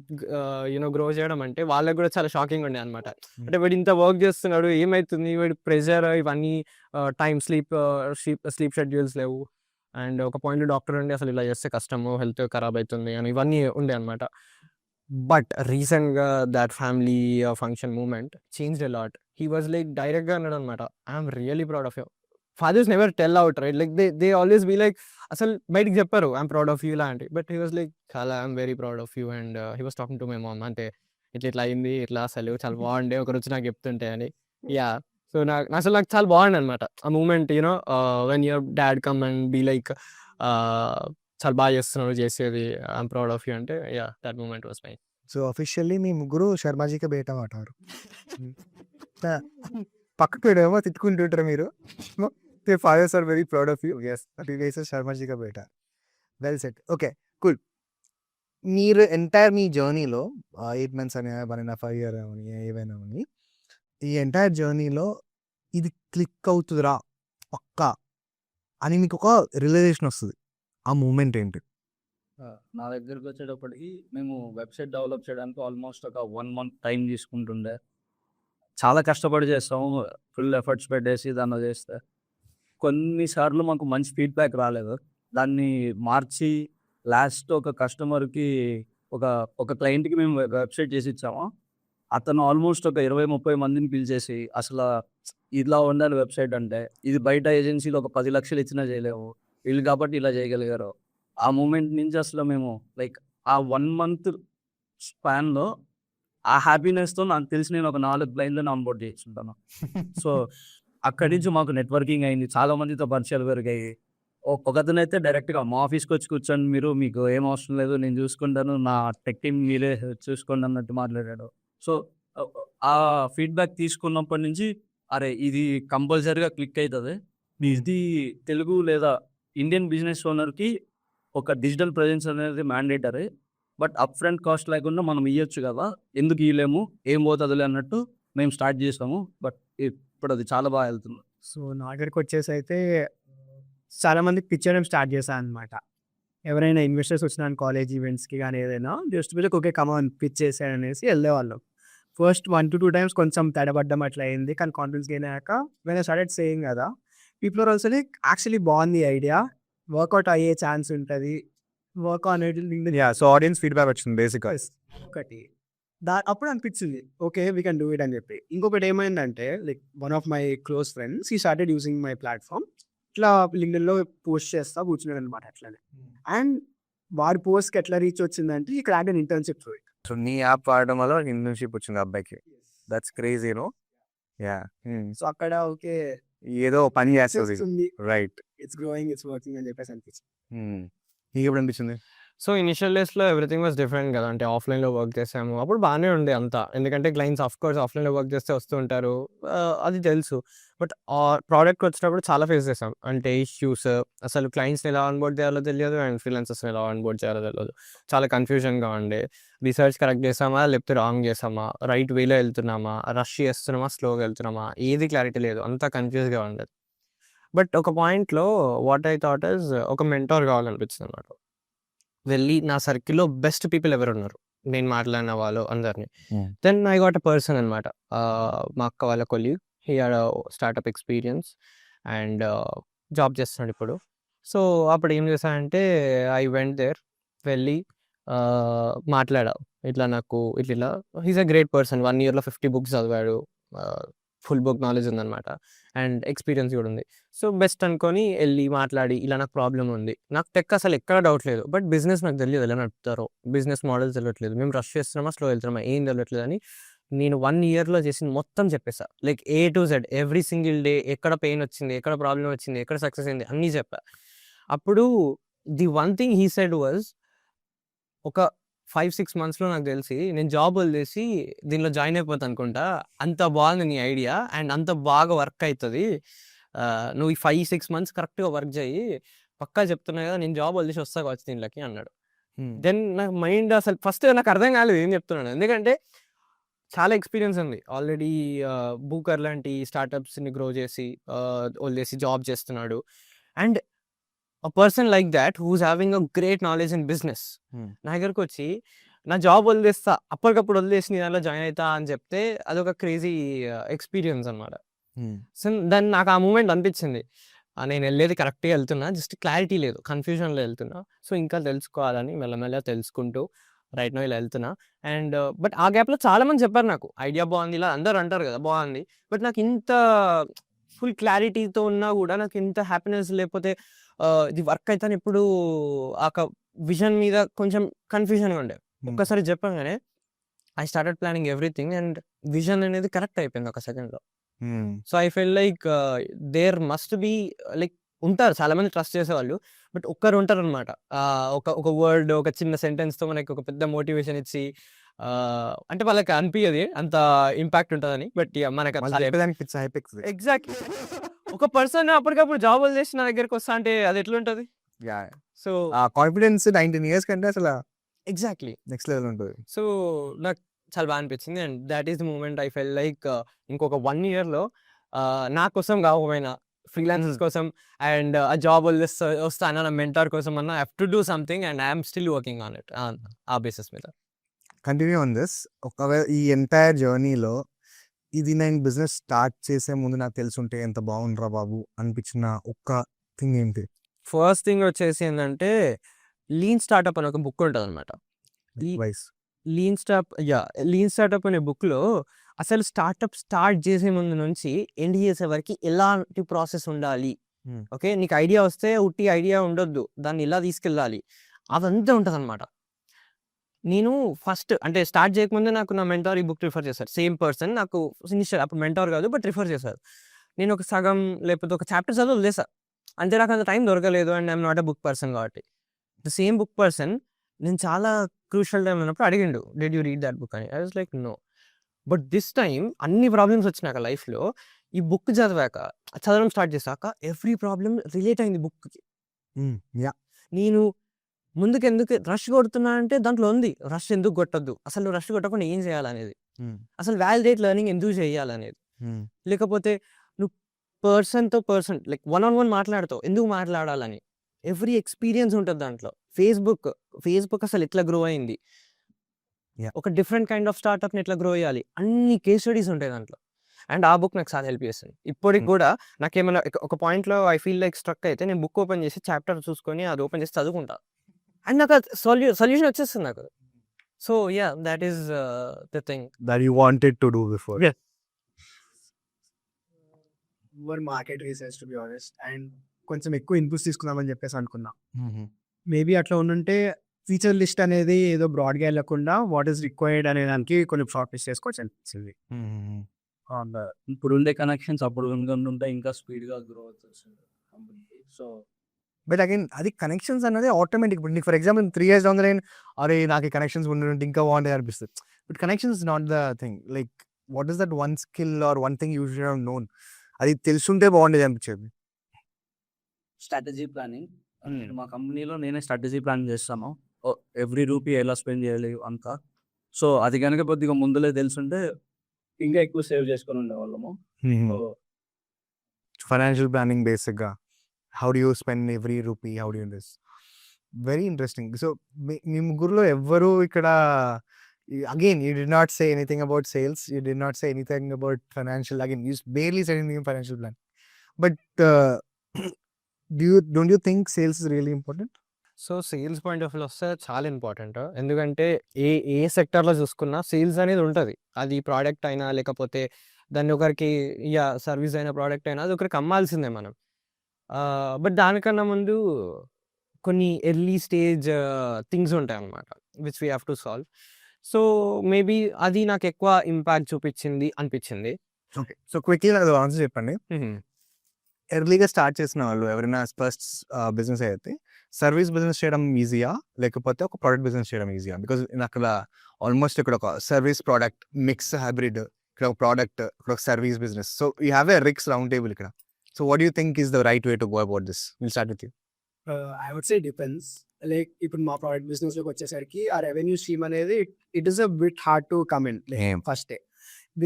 గ్రో చేయడం అంటే వాళ్ళకి కూడా చాలా షాకింగ్ ఉండే అనమాట. అంటే వీడు ఇంత వర్క్ చేస్తున్నాడు ఏమైతుంది? వీడి ప్రెషర్ ఇవన్నీ టైమ్ స్లీప్ షెడ్యూల్స్ లేవు. అండ్ ఒక పాయింట్‌లో డాక్టర్ ఉండి అసలు ఇలా చేస్తే కష్టము, హెల్త్ ఖరాబ్ అయితుంది అని ఇవన్నీ ఉండే అనమాట. బట్ రీసెంట్‌గా that family function movement changed a lot. He was like డైరెక్ట్‌గా అన్నాడనమాట. I am really proud of you. Fathers never tell out right. Like they always be like అసలు బయటికి చెప్పరు I am proud of you ఇలాంటి. But he was like చాలా I am very proud of you and he was talking to my mom. అంటే ఇట్లా అయింది. ఇట్లా అసలు చాలా బాగుండే ఒకరోజు నాకు చెప్తుంటే అని. యాహ్! సో నాకు చాలా బాగుండే అనమాట. ఆ movement when your dad come and be like చాలా బాగా చేస్తున్నావు చేసేది. I am proud of you అంటే yeah! That movement was fine. So officially మీ ముగ్గురు శర్మాజీకే బేటా అంటారు. పక్కకు ఏమో తిట్టుకుంటుంటారు మీరు. Fathers are very proud of you. Yes శర్మాజీకా బేటా. Well set. Okay cool. మీరు ఎంటైర్ మీ జర్నీలో 8 మంత్స్ అని 1.5 ఇయర్ అని ఏవైనా అని ఈ ఎంటైర్ జర్నీలో ఇది క్లిక్ అవుతుందిరా పక్కా అని మీకు ఒక రియలైజేషన్ వస్తుంది. ఆ మూమెంట్ ఏంటి? నా దగ్గరికి వచ్చేటప్పటికి మేము వెబ్సైట్ డెవలప్ చేయడానికి ఆల్మోస్ట్ ఒక 1 మంత్ టైం తీసుకుంటుండే. చాలా కష్టపడి చేస్తాము. ఫుల్ ఎఫర్ట్స్ పెట్టేసి దాన్ని చేస్తే కొన్నిసార్లు మాకు మంచి ఫీడ్‌బ్యాక్ రాలేదు. దాన్ని మార్చి లాస్ట్ ఒక కస్టమర్‌కి ఒక ఒక క్లయింట్‌కి మేము వెబ్సైట్ చేసి ఇచ్చాము. అతను ఆల్మోస్ట్ ఒక 20, 30 మందిని పిలిచేసి ఇలా ఉండాలి వెబ్సైట్ అంటే. ఇది బయట ఏజెన్సీలో ఒక 10 లక్షలు ఇచ్చినా చేయలేము. వీళ్ళు కాబట్టి ఇలా చేయగలిగారు. ఆ మూమెంట్ నుంచి అసలు మేము లైక్ ఆ 1 మంత్ స్పాన్‌లో ఆ హ్యాపీనెస్‌తో నాకు తెలిసి నేను ఒక 4 క్లయింట్‌లని ఆన్‌బోర్డ్ చేసుంటాను. సో, అక్కడి నుంచి మాకు నెట్వర్కింగ్ అయింది. చాలా మందితో పరిచయాలు పెరిగాయి. ఒకతనైతే డైరెక్ట్‌గా మా ఆఫీస్‌కి వచ్చి కూర్చొని మీకు ఏం అవసరం లేదు నేను చూసుకుంటాను. నా టెక్ టీమ్ మీరే చూసుకోండి అన్నట్టు మాట్లాడాడు. సో, ఆ ఫీడ్‌బ్యాక్ తీసుకున్నప్పటి నుంచి అరే! ఇది కంపల్సరీగా క్లిక్ అయితది. ఇది తెలుగు లేదా ఇండియన్ బిజినెస్ ఓనర్‌కి ఒక డిజిటల్ ప్రెజెన్స్ అనేది mandatory. But up front cost లేకుండా మనం ఇయ్యొచ్చు కదా! ఎందుకు ఇయ్యలేము? ఏం పోతదిలే అన్నట్టు మేము స్టార్ట్ చేసాము. బట్ ఇప్పుడు అది చాలా బాగా వెళ్తుంది. సో, నా దగ్గరికి వచ్చేసైతే చాలా మందికి పిచ్ చేయడం స్టార్ట్ చేశాను అనమాట. ఎవరైనా ఇన్వెస్టర్స్ వచ్చిన కాలేజ్ ఈవెంట్స్‌కి కానీ ఏదైనా జస్ట్ వీళ్ళకి ఓకే కమాన్ పిచ్ చేశారనేసి వెళ్ళేవాళ్ళం. ఫస్ట్ 1-2 టైమ్స్ కొంచెం తడబడ్డం అట్లా అయింది. కానీ కాన్ఫిడెన్స్ గెయిన్ అయ్యాక వెన్ ఐ స్టార్టెడ్ సేయింగ్ కదా! People are also like actually బాగుంది ఐడియా. వర్కౌట్ అయ్యే ఛాన్స్ ఉంటది. Work on it so audience feedback వచ్చింది బేసిక్‌గా. ఒకటి. అప్పుడు అనిపించింది. Okay. We can do it అని చెప్పి. ఇంకొకటి ఏమైందంటే like one of my close friends he started using my platform. ఇట్లా లింక్డ్ఇన్‌లో పోస్ట్ చేస్తా కూర్చున్నాడనమాట అట్లనే. అండ్ వాడి పోస్ట్‌కి ఎట్లా రీచ్ వచ్చిందంటే he cracked an internship through it. So నీ యాప్ వాడడం వల్ల ఇంటర్న్‌షిప్ వచ్చింది ఆ అబ్బాయికి. That's crazy no. Yeah! So అక్కడ ఓకే. ఏదో పని చేస్తది. చేస్తుంది. Right. It's growing, it's working అని చెప్పేసి అనిపించింది. నీకెప్పుడు అనిపించింది? సో ఇనిషియల్ డేస్‌లో ఎవ్రీథింగ్ వాస్ డిఫరెంట్ కదా! అంటే ఆఫ్‌లైన్‌లో వర్క్ చేసాము. అప్పుడు బానే ఉండే అంతా. ఎందుకంటే క్లయింట్స్ ఆఫ్‌కోర్స్ ఆఫ్‌లైన్‌లో వర్క్ చేస్తే వస్తూ ఉంటారు. అది తెలుసు. బట్ ప్రోడక్ట్‌కి వచ్చినప్పుడు చాలా ఫేస్ చేసాం. అంటే ఇష్యూస్ అసలు క్లయింట్స్‌ని ఎలా ఆన్‌బోర్డ్ చేయాలో తెలియదు అండ్ ఫ్రీలాన్సర్స్‌ని ఎలా ఆన్‌బోర్డ్ చేయాలో తెలియదు. చాలా కన్‌ఫ్యూజన్‌గా ఉండే. రిసర్చ్ కరెక్ట్ చేసామా? లేకపోతే రాంగ్ చేసామా? రైట్ వేలో వెళ్తున్నామా? రష్ చేస్తున్నామా? స్లోగా వెళ్తున్నామా? ఏది క్లారిటీ లేదు. అంతా కన్‌ఫ్యూజ్‌గా ఉండేది. బట్ ఒక పాయింట్‌లో వాట్ ఐ థాట్ ఈస్ ఒక మెంటార్ కావాలనిపించింది అనమాట. వెళ్ళి నా సర్కిల్‌లో బెస్ట్ పీపుల్ ఎవరున్నారు? నేను మాట్లాడిన వాళ్ళు అందరిని. Then I got a person అనమాట. మా అక్క వాళ్ళ colleague. He had startup experience and job చేస్తున్నాడు ఇప్పుడు. సో, అప్పుడు ఏం చేశానంటే ఐ వెంట్ దేర్. వెళ్ళి మాట్లాడా. ఇట్లా నాకు ఇట్లా he is a great person. 1 ఇయర్‌లో 50 బుక్స్ చదివాడు. ఫుల్ బుక్ నాలెడ్జ్ ఉందనమాట. అండ్ ఎక్స్‌పీరియన్స్ కూడా ఉంది. సో, బెస్ట్ అనుకోని ఎళ్లి మాట్లాడి ఇలా నాకు ప్రాబ్లమ్ ఉంది. నాకు టెక్ అసలు ఎక్కడ డౌట్ లేదు. బట్ బిజినెస్ నాకు తెలియదు ఎలా నడుపుతారో. Business models తెలవట్లేదు. మేము రష్ చేస్తున్నామా? స్లో వెళ్తున్నామా? ఏం తెలవట్లేదని నేను 1 ఇయర్‌లో చేసింది మొత్తం చెప్పేసా. Like A to Z every single day ఎక్కడ పెయిన్ వచ్చింది? ఎక్కడ ప్రాబ్లమ్ వచ్చింది? ఎక్కడ సక్సెస్ అయింది? అన్నీ చెప్పా. అప్పుడు the one thing he said was ఒక 5-6 మంత్స్‌లో నాకు తెలిసి నేను జాబ్ వదిలేసి దీనిలో జాయిన్ అయిపోతా అనుకుంటా. అంత బాగుంది నీ ఐడియా అండ్ అంత బాగా వర్క్ అయితది. నువ్వు ఈ 5-6 మంత్స్ కరెక్ట్‌గా వర్క్ చెయ్యి. పక్కా చెప్తున్నా కదా! నేను జాబ్ వదిలేసి వస్తా కావచ్చు దీనిలోకి అన్నాడు. దెన్ నాకు మైండ్ అసలు ఫస్ట్ నాకు అర్థం కాలేదు ఏం చెప్తున్నాడో. ఎందుకంటే చాలా ఎక్స్‌పీరియన్స్ ఉంది. ఆల్రెడీ బూకర్ లాంటి స్టార్టప్స్‌ని గ్రో చేసి వదిలేసి జాబ్ చేస్తున్నాడు. And person like that who's having a great knowledge in business Hmm. నా దగ్గరకు వచ్చి నా జాబ్ వదిలేస్తా అప్పటికప్పుడు వదిలేసి నీ దాంట్లో జాయిన్ అవుతా అని చెప్తే అదొక క్రేజీ ఎక్స్పీరియన్స్ అనమాట. సో దాన్ని నాకు ఆ మూమెంట్ అనిపించింది నేను వెళ్ళేది కరెక్ట్గా వెళ్తున్నా, జస్ట్ క్లారిటీ లేదు, కన్ఫ్యూజన్లో వెళ్తున్నా. సో ఇంకా తెలుసుకోవాలని మెల్లమెల్ల తెలుసుకుంటూ రైట్ నో ఇలా వెళ్తున్నా. అండ్ బట్ ఆ గ్యాప్లో చాలా మంది చెప్పారు నాకు ఐడియా బాగుంది, ఇలా అందరూ అంటారు కదా బాగుంది. బట్ నాకు ఇంత ఫుల్ క్లారిటీతో ఉన్నా కూడా నాకు ఇంత హ్యాపీనెస్ లేకపోతే ఇది వర్క్ అయితే ఇప్పుడు ఆ విజన్ మీద కొంచెం కన్ఫ్యూజన్గా ఉండే. ఒక్కసారి చెప్పగానే I started planning everything and vision అనేది కరెక్ట్ అయిపోయింది ఒక సెకండ్లో. So I feel like there must be like ఉంటారు చాలా మంది ట్రస్ట్ చేసేవాళ్ళు, బట్ ఒక్కరు ఉంటారు అనమాట. ఒక వర్డ్, ఒక చిన్న సెంటెన్స్తో మనకి ఒక పెద్ద మోటివేషన్ ఇచ్చి అంటే వాళ్ళకి అనిపించదు అంత ఇంపాక్ట్ ఉంటుందని, బట్ మనకు ఎగ్జాక్ట్లీ ఒక పర్సన్ అప్పటికప్పుడు జాబ్ వదిలేసి నా దగ్గరకు వస్తా అంటే అది ఎట్లుంటది. సో కాన్ఫిడెన్స్ 19 years కంటే అసలు ఎగ్జాక్ట్లీ నెక్స్ట్ లెవెల్ ఉంటుంది. సో నాకు చాలా బాగా అనిపించింది and that is the moment I felt like ఇంకొక 1 yearలో నా కోసం కాకపోయినా ఫ్రీలాన్సర్స్ కోసం అండ్ ఆ జాబ్ వస్తాను నా మెంటార్ కోసం అన్న have to do something and I'm still working on it ఆ బేసిస్ మీద. Continue on this. ఒకవేళ ఈ ఎంటైర్ జర్నీలో ఇది నేను బిజినెస్ స్టార్ట్ చేసే ముందు నాకు తెలుసుంటే ఎంత బాగుండ్రా బాబు అనిపించిన ఒక్క థింగ్ ఏంటి? ఫస్ట్ థింగ్ వచ్చేసి ఏంటంటే లీన్ స్టార్ట్అప్ అని ఒక బుక్ ఉంటుంది అనమాట. వైస్ లీన్ స్టార్ట్అప్ అనే బుక్లో అసలు స్టార్ట్ చేసే ముందు నుంచి ఎండ్ చేసే వరకు ఎలాంటి ప్రాసెస్ ఉండాలి, ఓకే నీకు ఐడియా వస్తే ఉట్టి ఐడియా ఉండొద్దు, దాన్ని ఇలా తీసుకెళ్ళాలి, అదంతా ఉంటుంది అనమాట. నేను ఫస్ట్ అంటే స్టార్ట్ చేయకముందే నాకు నా మెంటార్ ఈ బుక్ రిఫర్ చేశారు. సేమ్ పర్సన్ నాకు ఇనిషియల్ అప్పుడు మెంటార్ కాదు బట్ రిఫర్ చేశారు. నేను ఒక సగం లేకపోతే ఒక చాప్టర్ చదువు వదిలేసా, అంతే నాకు అంత టైం దొరకలేదు and I'm not a book person కాబట్టి. ద సేమ్ బుక్ పర్సన్ నేను చాలా క్రూషియల్ టైం ఉన్నప్పుడు అడిగిండు, did you read that book అని. I was like no. But this time అన్ని ప్రాబ్లమ్స్ వచ్చినాక లైఫ్లో ఈ బుక్ చదవడం స్టార్ట్ చేశాక ఎవ్రీ ప్రాబ్లమ్ రిలేట్ అయింది బుక్కి. నేను ముందుకు ఎందుకు రష్ కొడుతున్నా అంటే దాంట్లో ఉంది రష్ ఎందుకు కొట్టద్దు, అసలు నువ్వు రష్ కొట్టకుండా ఏం చేయాలనేది, అసలు వ్యాలిడేట్ లెర్నింగ్ ఎందుకు చేయాలనేది, లేకపోతే నువ్వు పర్సన్తో పర్సన్ లైక్ 1-on-1 మాట్లాడుతావు ఎందుకు మాట్లాడాలని, ఎవ్రీ ఎక్స్పీరియన్స్ ఉంటుంది దాంట్లో. ఫేస్బుక్ అసలు ఎట్లా గ్రో అయింది, ఒక డిఫరెంట్ కైండ్ ఆఫ్ స్టార్ట్అప్ని ఎట్లా గ్రో చేయాలి, అన్ని కేస్ స్టడీస్ ఉంటాయి దాంట్లో. అండ్ ఆ బుక్ నాకు చాలా హెల్ప్ చేస్తుంది. ఇప్పటికి కూడా నాకేమైనా ఒక పాయింట్లో ఐ ఫీల్ లైక్ స్ట్రక్ అయితే నేను బుక్ ఓపెన్ చేసి చాప్టర్ చూసుకొని అది ఓపెన్ చేసి చదువుకుంటా అండ్ నాకు సొల్యూషన్ వచ్చేస్తుంది నాకు. So yeah that is the thing that you wanted to do before. Market research to be honest and కొంచెం ఎక్కువ ఇన్పుట్స్ తీసుకుందామని చెప్పేసి అనుకున్నా. మేబీ అట్లా ఉండుంటే ఫీచర్ లిస్ట్ అనేది ఏదో బ్రాడ్గా వెళ్ళకుండా వాట్ ఈస్ రిక్వైర్డ్ అనే దానికి కొంచెం షార్ట్ లిస్ట్ చేసుకోవచ్చు అనిపించింది. ఇప్పుడు ఉండే కనెక్షన్స్ అప్పుడు ఉంటే ఇంకా స్పీడ్గా గ్రో అవుతుంది కంపెనీకి. సో బట్ అగైన్ అది కనెక్షన్స్ అనేది ఆటోమేటిక్. ఇప్పుడు నీకు for example 3 years down the line అరే నాకు కనెక్షన్స్ ఉండి ఇంకా బాగుంటుంది అనిపిస్తుంది. But connections not the thing. Like what is that one skill or one thing you should have known, అది తెలుసుంటే బాగుండేది అనిపించేది. Strategy planning. మా కంపెనీలో నేనే స్ట్రాటజీ ప్లాన్ చేస్తాను, ఎవ్రీ రూపీ ఎలా స్పెండ్ చేయాలి అంతా. సో అది కనుక కొద్దిగా ముందులే తెలుసుంటే ఇంకా ఎక్కువ సేవ్ చేసుకొని ఉండేవాళ్ళము. ఫైనాన్షియల్ ప్లానింగ్ బేసిక్గా how do you spend every rupee, how do you this very interesting. So మీ ముగ్గురులో ఎవ్వరు ఇక్కడ again you did not say anything about sales, you did not say anything about financial, again you barely said anything financial plan. But don't you think sales is really important? So sales point of view వస్తే చాలా important. ఎందుకంటే ఏ సెక్టర్లో చూసుకున్నా sales అనేది ఉంటుంది. అది product అయినా లేకపోతే దాన్ని ఒకరికి సర్వీస్ అయినా ప్రోడక్ట్ అయినా అది ఒకరికి అమ్మాల్సిందే మనం. బట్ దానికన్నా ముందు కొన్ని ఎర్లీ స్టేజ్ థింగ్స్ ఉంటాయి అన్నమాట which we have to solve. So maybe అది నాకు ఎక్కువ ఇంపాక్ట్ చూపించింది అనిపించింది. ఓకే, సో క్విక్లీ నాకు ఆన్సర్ చెప్పండి. ఎర్లీగా స్టార్ట్ చేసిన వాళ్ళు ఎవరైనా ఫస్ట్ బిజినెస్ అయితే సర్వీస్ బిజినెస్ చేయడం ఈజీయా లేకపోతే ఒక ప్రోడక్ట్ బిజినెస్ చేయడం ఈజీయా? బికాజ్ అక్కడ ఆల్మోస్ట్ ఇక్కడ ఒక సర్వీస్ ప్రోడక్ట్ మిక్స్ హైబ్రిడ్, ఇక్కడ ఒక ప్రోడక్ట్, ఇక్కడ ఒక service business. So you have a mix round table ఇక్కడ. So what you think is the right way to go about this? Will start with you. I would say depends. Like ఇప్పుడు మా product బిజినెస్లోకి వచ్చేసరికి ఆ revenue stream అనేది it is a bit hard to come in ఫస్టే.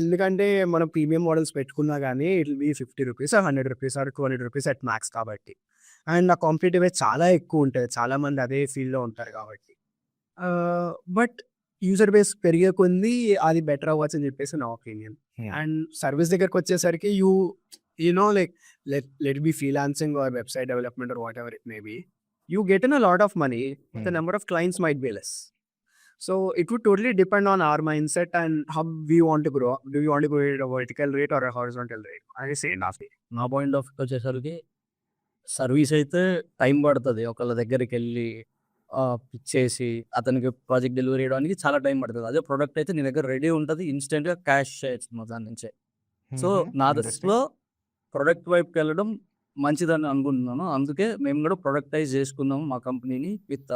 ఎందుకంటే మనం premium models పెట్టుకున్నా కానీ it will be 50 rupees, 100 rupees or 200 rupees at max. కాబట్టి అండ్ ఆ కాంపిటేటివ్ చాలా ఎక్కువ ఉంటుంది, చాలామంది అదే ఫీల్డ్లో ఉంటారు కాబట్టి. బట్ యూజర్ బేస్ పెరిగే కొద్దీ అది బెటర్ అవ్వచ్చు అని చెప్పేసి నా ఒపీనియన్. Yeah. అండ్ సర్వీస్ దగ్గరకు వచ్చేసరికి like let be freelancing or website development or what ever it may be, you get in a lot of money, but the number of clients might be less. So it would totally depend on our mindset and how we want to grow. Do we want to grow at a vertical rate or a horizontal rate? I say nothing. నా point of వచ్చేసరికి service అయితే time పడుతుంది. ఒకళ్ళ దగ్గరికి వెళ్ళి pitch చేసి అతనికి project delivery చేయడానికి చాలా టైం పడుతుంది. అదే ప్రొడక్ట్ అయితే నీ దగ్గర రెడీ ఉంటుంది, ఇన్స్టెంట్గా క్యాష్ చేయొచ్చు దాని నుంచే. సో నా దృష్టిలో ప్రొడక్ట్ వైపుకి వెళ్ళడం మంచిదని అనుకుంటున్నాను. అందుకే మేము కూడా ప్రొడక్టైజ్ చేసుకున్నాము మా కంపెనీని విత్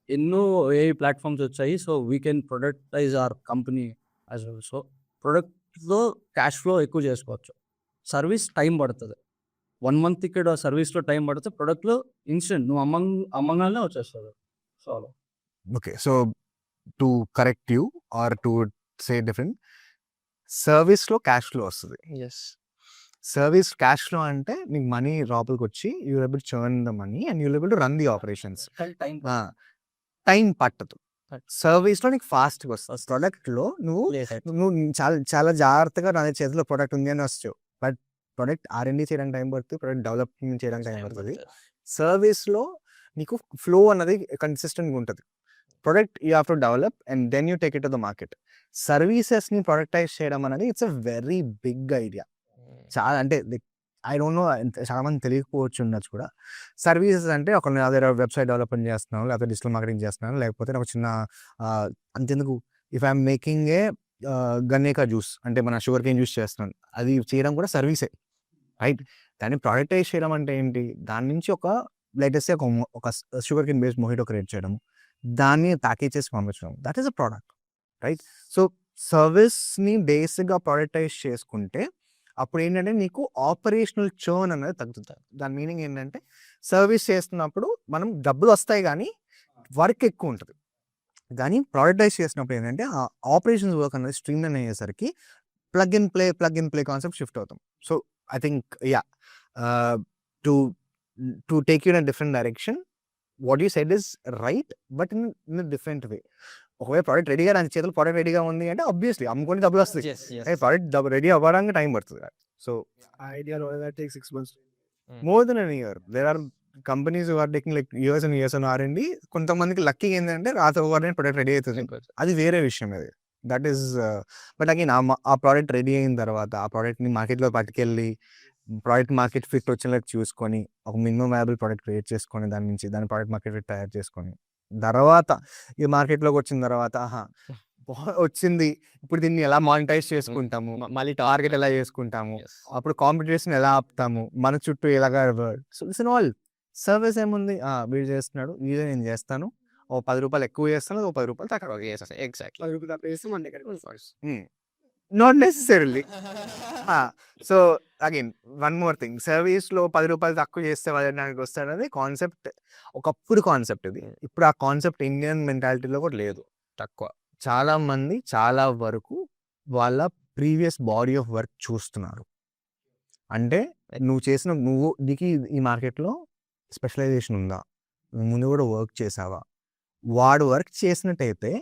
ఎన్నో ఏఐ ప్లాట్ఫామ్స్ వచ్చాయి. So we can productize our company as well. So ప్రొడక్ట్లో క్యాష్ ఫ్లో ఎక్కువ చేసుకోవచ్చు. సర్వీస్ టైం పడుతుంది. 1 month ఇక్కడ సర్వీస్లో టైం పడితే ప్రొడక్ట్లో ఇన్స్టెంట్ నువ్వు అమ్మగానే వచ్చేస్తుంది. So Okay, so to correct you or to say different, service లో క్యాష్ ఫ్లో వస్తుంది. ఎస్. సర్వీస్ క్యాష్ ఫ్లో అంటే నీకు మనీ లోపలికి వచ్చి you able to churn the money and you able to run the operations. Time time పట్టదు. సర్వీస్లో నీకు ఫాస్ట్గా వస్తుంది. ప్రొడక్ట్లో నువ్వు చాలా చాలా జాగ్రత్తగా నా చేతిలో ప్రొడక్ట్ ఉంది అని వస్తావు. బట్ ప్రొడక్ట్ R&D చేయడానికి టైం పడుతుంది, ప్రొడక్ట్ డెవలప్మెంట్ చేయడానికి టైం పడుతుంది. సర్వీస్లో నీకు ఫ్లో అన్నది కన్సిస్టెంట్గా ఉంటుంది. Product you have to develop and then you take it to the market. సర్వీసెస్ని ప్రొడక్టైజ్ చేయడం అనేది it's a very big idea. చాలా అంటే ఐ డోంట్ నో, చాలా మంది తెలియకపోవచ్చు ఉండొచ్చు కూడా. సర్వీసెస్ అంటే ఒక అదే వెబ్సైట్ డెవలప్మెంట్ చేస్తున్నాను, లేకపోతే డిజిటల్ మార్కెటింగ్ చేస్తున్నాను, లేకపోతే ఒక చిన్న అంతెందుకు ఇఫ్ ఐఎమ్ మేకింగ్ ఏ గన్నేకా జ్యూస్ అంటే మన షుగర్ కేన్ జ్యూస్ చేస్తున్నాను, అది చేయడం కూడా సర్వీసే, రైట్? దాన్ని ప్రొడక్టైజ్ చేయడం అంటే ఏంటి? దాని నుంచి ఒక లేటెస్ట్ ఒక షుగర్ కేన్ బేస్డ్ మొహిటో క్రియేట్ చేయడం, దాన్ని ప్యాకేజ్ చేసి పంపించడం, that is a product, right? So సర్వీస్ని బేసిక్గా ప్రొడక్టైజ్ చేసుకుంటే అప్పుడు ఏంటంటే నీకు ఆపరేషనల్ చర్న్ అనేది తగ్గుతుంది. దాని మీనింగ్ ఏంటంటే సర్వీస్ చేస్తున్నప్పుడు మనం డబ్బులు వస్తాయి కానీ వర్క్ ఎక్కువ ఉంటుంది. కానీ ప్రొడక్టైజ్ చేసినప్పుడు ఏంటంటే ఆ ఆపరేషన్స్ వర్క్ అనేది స్ట్రీమ్ లైన్ అయ్యేసరికి plug in play concept shift అవుతాం. So I think to take you in a different direction, what you said is right, but in different way. ఒకవేళ ప్రోడక్ట్ రెడీగా నా చేతులు ప్రోడక్ట్ రెడీగా ఉంది అంటే ఆబ్వియస్లీ అమ్ముకొని డబ్బులు వస్తాయి. ప్రోడక్ట్ రెడీ అవ్వడానికి టైం పడుతుంది. So Idea take 6 months. More than an year there are companies are taking like years and years and R&D. కొంతమందికి లక్కీ ఏంటంటే రాత ఓవర్నైట్ ప్రొడక్ట్ రెడీ అవుతుంది, అది వేరే విషయం. అది దట్ ఈస్ బట్ అగైన్ ఆ ప్రోడక్ట్ రెడీ అయిన తర్వాత ఆ ప్రోడక్ట్ని మార్కెట్లో పట్టుకెళ్ళి ప్రోడక్ట్ మార్కెట్ ఫిట్ వచ్చేలాగా చూసుకొని ఒక మినిమం వ్యాబుల్ ప్రోడక్ట్ క్రియేట్ చేసుకొని దాని నుంచి దాని ప్రోడక్ట్ మార్కెట్ ఫిట్ తయారు చేసుకొని తర్వాత ఈ మార్కెట్లోకి వచ్చిన తర్వాత వచ్చింది, ఇప్పుడు దీన్ని ఎలా మానిటైజ్ చేసుకుంటాము, మళ్ళీ టార్గెట్ ఎలా చేసుకుంటాము, అప్పుడు కాంపిటీషన్ ఎలా ఆపుతాము, మన చుట్టూ ఎలాగా. సో ఇట్స్ ఆల్ సర్వీస్ ఏముంది, వీడు చేస్తున్నాడు, వీడే నేను చేస్తాను, ఓ 10 రూపాయలు ఎక్కువ చేస్తాను, ఓ 10 రూపాయలు తక్కువ చేస్తాను. Exactly, not necessarily. So again one more thing, సర్వీస్లో 10 రూపాయలు తక్కువ చేస్తే వాళ్ళకి వస్తాడనేది కాన్సెప్ట్ ఒకప్పుడు కాన్సెప్ట్. ఇది ఇప్పుడు ఆ కాన్సెప్ట్ ఇండియన్ మెంటాలిటీలో కూడా లేదు, తక్కువ. చాలా మంది చాలా వరకు వాళ్ళ ప్రీవియస్ బాడీ ఆఫ్ వర్క్ చూస్తున్నారు. అంటే నీకు ఈ మార్కెట్లో స్పెషలైజేషన్ ఉందా, ముందు కూడా వర్క్ చేసావా, వాడు వర్క్ చేసినట్టయితే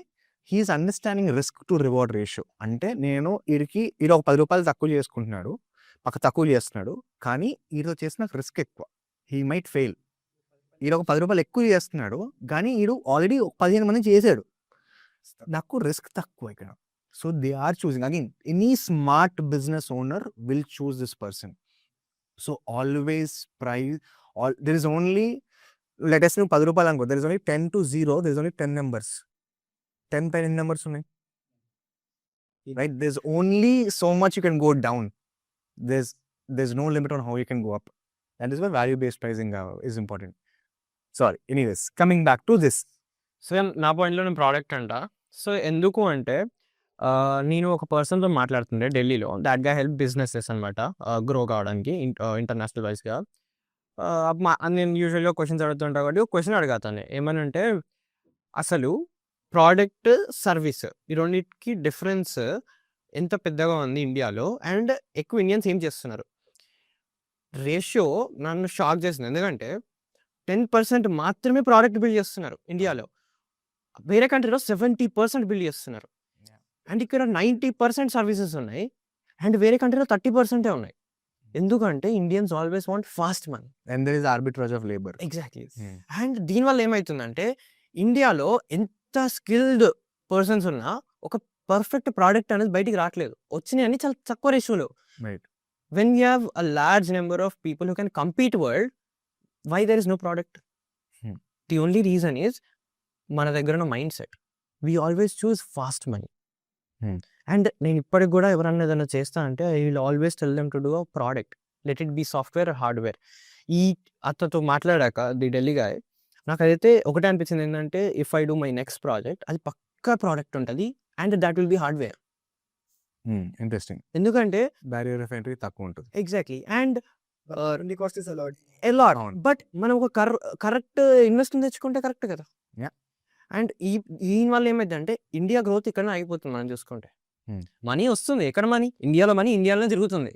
he is understanding risk to reward ratio. అంటే ఈడు ఒక 10 రూపాయలు తక్కువ చేసుకుంటున్నాడు, తక్కువ చేస్తున్నాడు, కానీ ఈడో చేసిన రిస్క్ ఎక్కువ, హీ మైట్ ఫెయిల్. ఈడు ఒక 10 రూపాయలు ఎక్కువ చేస్తున్నాడు, కానీ ఈడు ఆల్రెడీ 15 మంది చేశాడు, నాకు రిస్క్ తక్కువ ఇక్కడ. So they are choosing again, any smart business owner will choose this person. So always price, there is only latest నువ్వు 10 రూపాయలు అనుకో, there is only 10 to 0, there is only 10 numbers. 10 పైన ఎన్ని నెంబర్స్ ఉన్నాయి, right? There is only so much you can go down, there is no limit on how you can go up. That is why value based pricing is important. Sorry, anyways coming back to this. So నా పాయింట్లో నేను product అంట. So ఎందుకు అంటే నేను ఒక పర్సన్తో మాట్లాడుతుండే ఢిల్లీలో, దాట్ గా హెల్ప్ బిజినెసెస్ అనమాట గ్రో కావడానికి ఇంటర్నేషనల్ వైజ్గా. నేను యూజువల్గా క్వశ్చన్స్ అడుగుతుంటా కాబట్టి ఒక క్వశ్చన్ అడగతాను, ఏమని అంటే అసలు ప్రోడక్ట్ సర్వీస్ ఈ రెండింటికి డిఫరెన్స్ ఎంత పెద్దగా ఉంది ఇండియాలో, అండ్ ఎక్కువ ఇండియన్స్ ఏం చేస్తున్నారు. రేషియో నన్ను షాక్ చేసింది. ఎందుకంటే 10% మాత్రమే ప్రోడక్ట్ బిల్డ్ చేస్తున్నారు ఇండియాలో. వేరే కంట్రీలో 70% బిల్డ్ చేస్తున్నారు. అండ్ ఇక్కడ 90% సర్వీసెస్ ఉన్నాయి. అండ్ వేరే కంట్రీలో 30% ఉన్నాయి. ఎందుకంటే Indians always want fast money. And there is arbitrage of labour. Exactly. And దీనివల్ల ఏమవుతుందంటే ఇండియాలో ఎంత స్కిల్డ్ పర్సన్స్ ఉన్నా ఒక పర్ఫెక్ట్ ప్రోడక్ట్ అనేది బయటికి రావట్లేదు. వచ్చినాయని చాలా తక్కువ రేషియోలో. Right. When you have a large number of people who can compete world, why there is no product? The only reason is మన దగ్గర ఉన్న mindset. We always choose fast money. And నేను ఇప్పటికి కూడా ఎవరన్నా ఏదైనా చేస్తా అంటే I will always tell them to do a product, let it be software or hardware. ఈ అతనితో మాట్లాడాక ది ఢిల్లీ గాయ్ నాకైతే ఒకటే అనిపించింది ఏంటంటే if I do my next project అది పక్కా ప్రోడక్ట్ ఉంటుంది and that will be hardware. Interesting. ఎందుకంటే బ్యారియర్ ఆఫ్ ఎంట్రీ తక్కువ ఉంటుంది. Exactly. And cost is a lot. A lot. అవును. బట్ మనం ఒక కరెక్ట్ ఇన్వెస్ట్మెంట్ తెచ్చుకుంటే కరెక్ట్ కదా. Yeah. అండ్ దీనివల్ల ఏమైందంటే ఇండియా గ్రోత్ ఇక్కడనే ఆగిపోతుంది మనం చూసుకుంటే. మనీ వస్తుంది. ఎక్కడ మనీ? ఇండియాలో మనీ ఇండియాలోనే తిరుగుతుంది.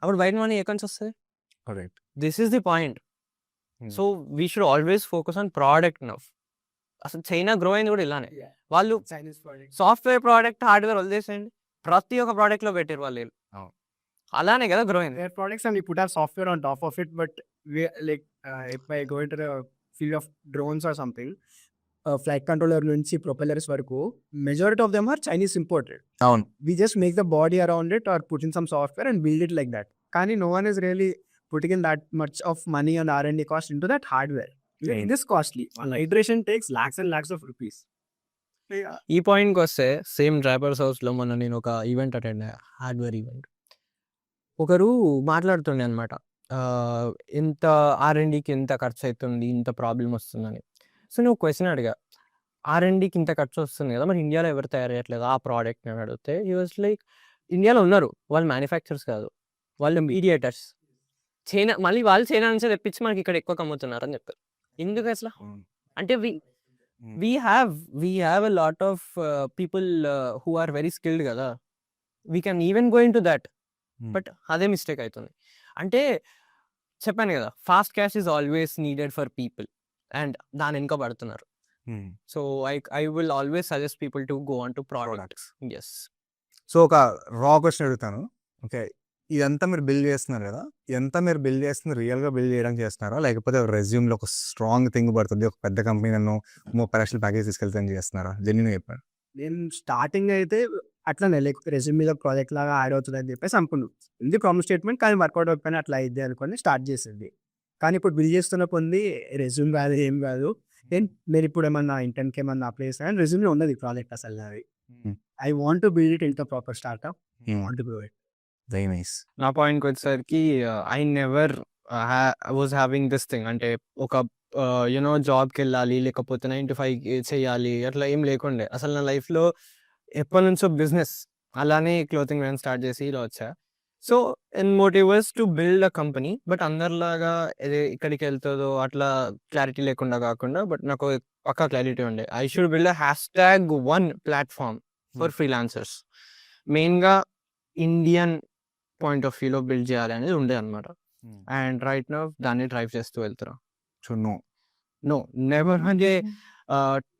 అప్పుడు బయట మనీ ఎక్కడి నుంచి వస్తుంది? Correct. This is the point. So we should always focus on product now. అసలు చైనా గ్రో అయింది కూడా ఇలానే. వాళ్ళు Chinese product. Software product hardware వదిలేసేయండి, ప్రతి ఒక్క ప్రోడక్ట్ లో పెట్టారు వాళ్ళు. అవును. అలానే కదా గ్రో అయింది. Their products and we put our software on top of it, but we like if I go into the field of drones or something, flight controller నుంచి propellers వరకు majority of them are Chinese imported. అవును. We just make the body around it or put in some software and build it like that. కానీ no one is really putting in that much of money and R&D cost into that hardware. It is costly. One iteration takes lakhs and lakhs of rupees. ఈ పాయింట్కి వస్తే same drivers హౌస్లో మొన్న నేను ఒక event attend అయ్యా, hardware event. ఒకరు మాట్లాడుతుండే అనమాట, ఇంత R&Dకి ఇంత ఖర్చు అవుతుంది, ఇంత ప్రాబ్లం వస్తుందని. సో నేను క్వశ్చన్ అడిగా, R&Dకి ఇంత ఖర్చు వస్తుంది కదా, మరి ఇండియాలో ఎవరు తయారు చేయట్లేదు ఆ ప్రోడక్ట్ అని అడిగితే హీ వాజ్ లైక్, ఇండియాలో ఉన్నారు, వాళ్ళు మ్యానుఫ్యాక్చర్స్ కాదు, వాళ్ళు మీడియేటర్స్. చైనా మళ్ళీ వాళ్ళు చైనా నుంచే తెప్పించి మనకి ఇక్కడ ఎక్కువ కమ్ముతున్నారు అని చెప్పారు. ఎందుకు అసలు? అంటే we have a lot of people who are very skilled కదా, we can even go into that. But అదే మిస్టేక్ అవుతుంది. అంటే చెప్పాను కదా, fast cash is always needed for people and దాని వెనుక పడుతున్నారు. So I will always suggest people to go on to products. Yes. So ఒక రా క్వశ్చన్ అడుగుతాను. ఓకే, ఇదంతా మీరు బిల్డ్ చేస్తున్నారు కదా, ఇదంతా మీరు బిల్డ్ చేస్తుంది రియల్గా బిల్డ్ చేయడానికి చేస్తున్నారా, లేకపోతే రెజ్యూమ్లో ఒక స్ట్రాంగ్ థింగ్ పడుతుంది, ఒక పెద్ద కంపెనీ నన్ను 30 లక్షల ప్యాకేజ్ తీసుకెళ్తాను చేస్తున్నారా? జెన్యూన్గా చెప్పాను. నేను స్టార్టింగ్ అయితే అట్లనే లైక్ రెజ్యూమ్ మీద ప్రాజెక్ట్ లాగా యాడ్ అవుతుంది అని చెప్పేసి అనుకున్నాను. ఇది ప్రామిస్ స్టేట్మెంట్, కానీ వర్కౌట్ అయిపోయినా అట్లా అయింది అనుకొని స్టార్ట్ చేసింది. కానీ ఇప్పుడు బిల్డ్ చేస్తున్న పొంది రెజ్యూమ్ కాదు, ఏం కాదు. నేను ఇప్పుడు ఏమన్నా ఇంటర్న్కి ఏమన్నా అప్లై చేస్తాను, రెజ్యూమ్లో ఉన్నది ప్రాజెక్ట్ అసలు నాది. I want to build it into proper startup. Want to do it. Very nice. నా పాయింట్కి వచ్చేసరికి I never was having this thing, అంటే ఒక యూనో జాబ్కి వెళ్ళాలి, లేకపోతే 9 to 5 చేయాలి, అట్లా ఏం లేకుండే. అసలు నా లైఫ్లో ఎప్పటి నుంచో బిజినెస్, అలానే క్లోతింగ్ బ్రాండ్ స్టార్ట్ చేసి ఇలా వచ్చా. So and motive was to build a company, but అందరిలాగా ఇక్కడికి వెళ్తుందో అట్లా క్లారిటీ లేకుండా కాకుండా, బట్ నాకు పక్కా క్లారిటీ ఉండే, I should build a #1 platform for freelancers. మెయిన్గా ఇండియన్ పాయింట్ ఆఫ్ వ్యూలో బిల్డ్ చేయాలి అనేది ఉండే అనమాట. అండ్ రైట్ నౌ దాన్ని డ్రైవ్ చేస్తూ వెళ్తున్నా. So no never. అంటే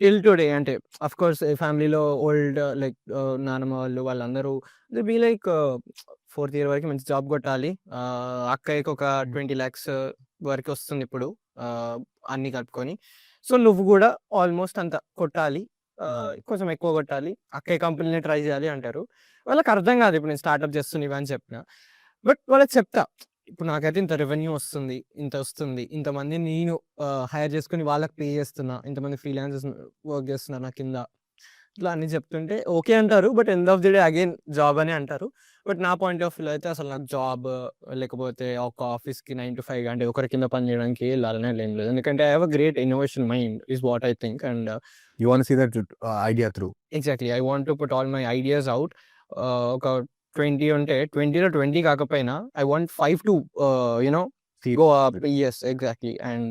టిల్ టుడే, అంటే అఫ్ కోర్స్ ఫ్యామిలీలో ఓల్డ్ లైక్ నానమ్మ వాళ్ళందరూ they be like 4th year వరకు మంచి జాబ్ కొట్టాలి, అక్కయ్యకి ఒక 20 lakhs వరకు వస్తుంది ఇప్పుడు అన్ని కలుపుకొని, సో నువ్వు కూడా ఆల్మోస్ట్ అంత కొట్టాలి, కొంచెం ఎక్కువ కొట్టాలి, అక్కయ్య కంపెనీనే ట్రై చేయాలి అంటారు. వాళ్ళకి అర్థం కాదు ఇప్పుడు నేను స్టార్ట్అప్ చేస్తున్నా అని చెప్పిన. బట్ వాళ్ళకి చెప్తా, ఇప్పుడు నాకైతే ఇంత రెవెన్యూ వస్తుంది, ఇంత వస్తుంది, ఇంతమంది నేను హైర్ చేసుకుని వాళ్ళకి పే చేస్తున్నా, ఇంతమంది ఫ్రీలాన్సర్స్ వర్క్ చేస్తున్నారు నా కింద, ఇట్లా అన్ని చెప్తుంటే ఓకే అంటారు. But end of the day again job అని అంటారు. బట్ నా పాయింట్ ఆఫ్ వ్యూలో అయితే అసలు నాకు జాబ్ లేకపోతే ఒక ఆఫీస్కి 9 to 5 అంటే ఒకరి కింద పని చేయడానికి వెళ్ళాలనే ఏం లేదు. ఎందుకంటే I have a great innovation mind is what I think. And you want see that idea through. Exactly, I want to put all my ideas out. ఒక 20 ఉంటే 20లో 20 కాకపోయినా I want 5 to you know go up. Yes, exactly. And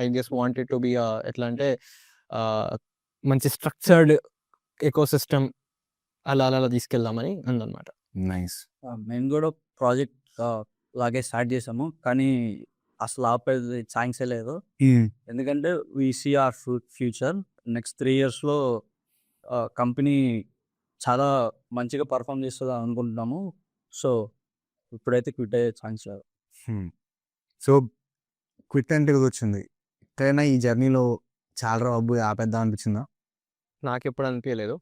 I just want it to be ఎట్లా అంటే మంచి structured ecosystem అలా తీసుకెళ్దామని అందనమాట. Nice. మేము కూడా ప్రాజెక్ట్ లాగే స్టార్ట్ చేసాము, కానీ అసలు ఆపేది ఛాన్సే లేదు. ఎందుకంటే we see our future next 3 ఇయర్స్‌లో కంపెనీ చాలా మంచిగా పర్ఫార్మ్ చేస్తది అనుకుంటున్నాము. సో, ఇప్పుడైతే క్విట్ అయ్యే ఛాన్స్ లేదు. సో క్విట్ అంటే వచ్చింది. ఎక్కడైనా ఈ జర్నీలో చాలా బాబు ఆపేద్దాం అనిపించిందా? నాకెప్పుడు అనిపియలేదు.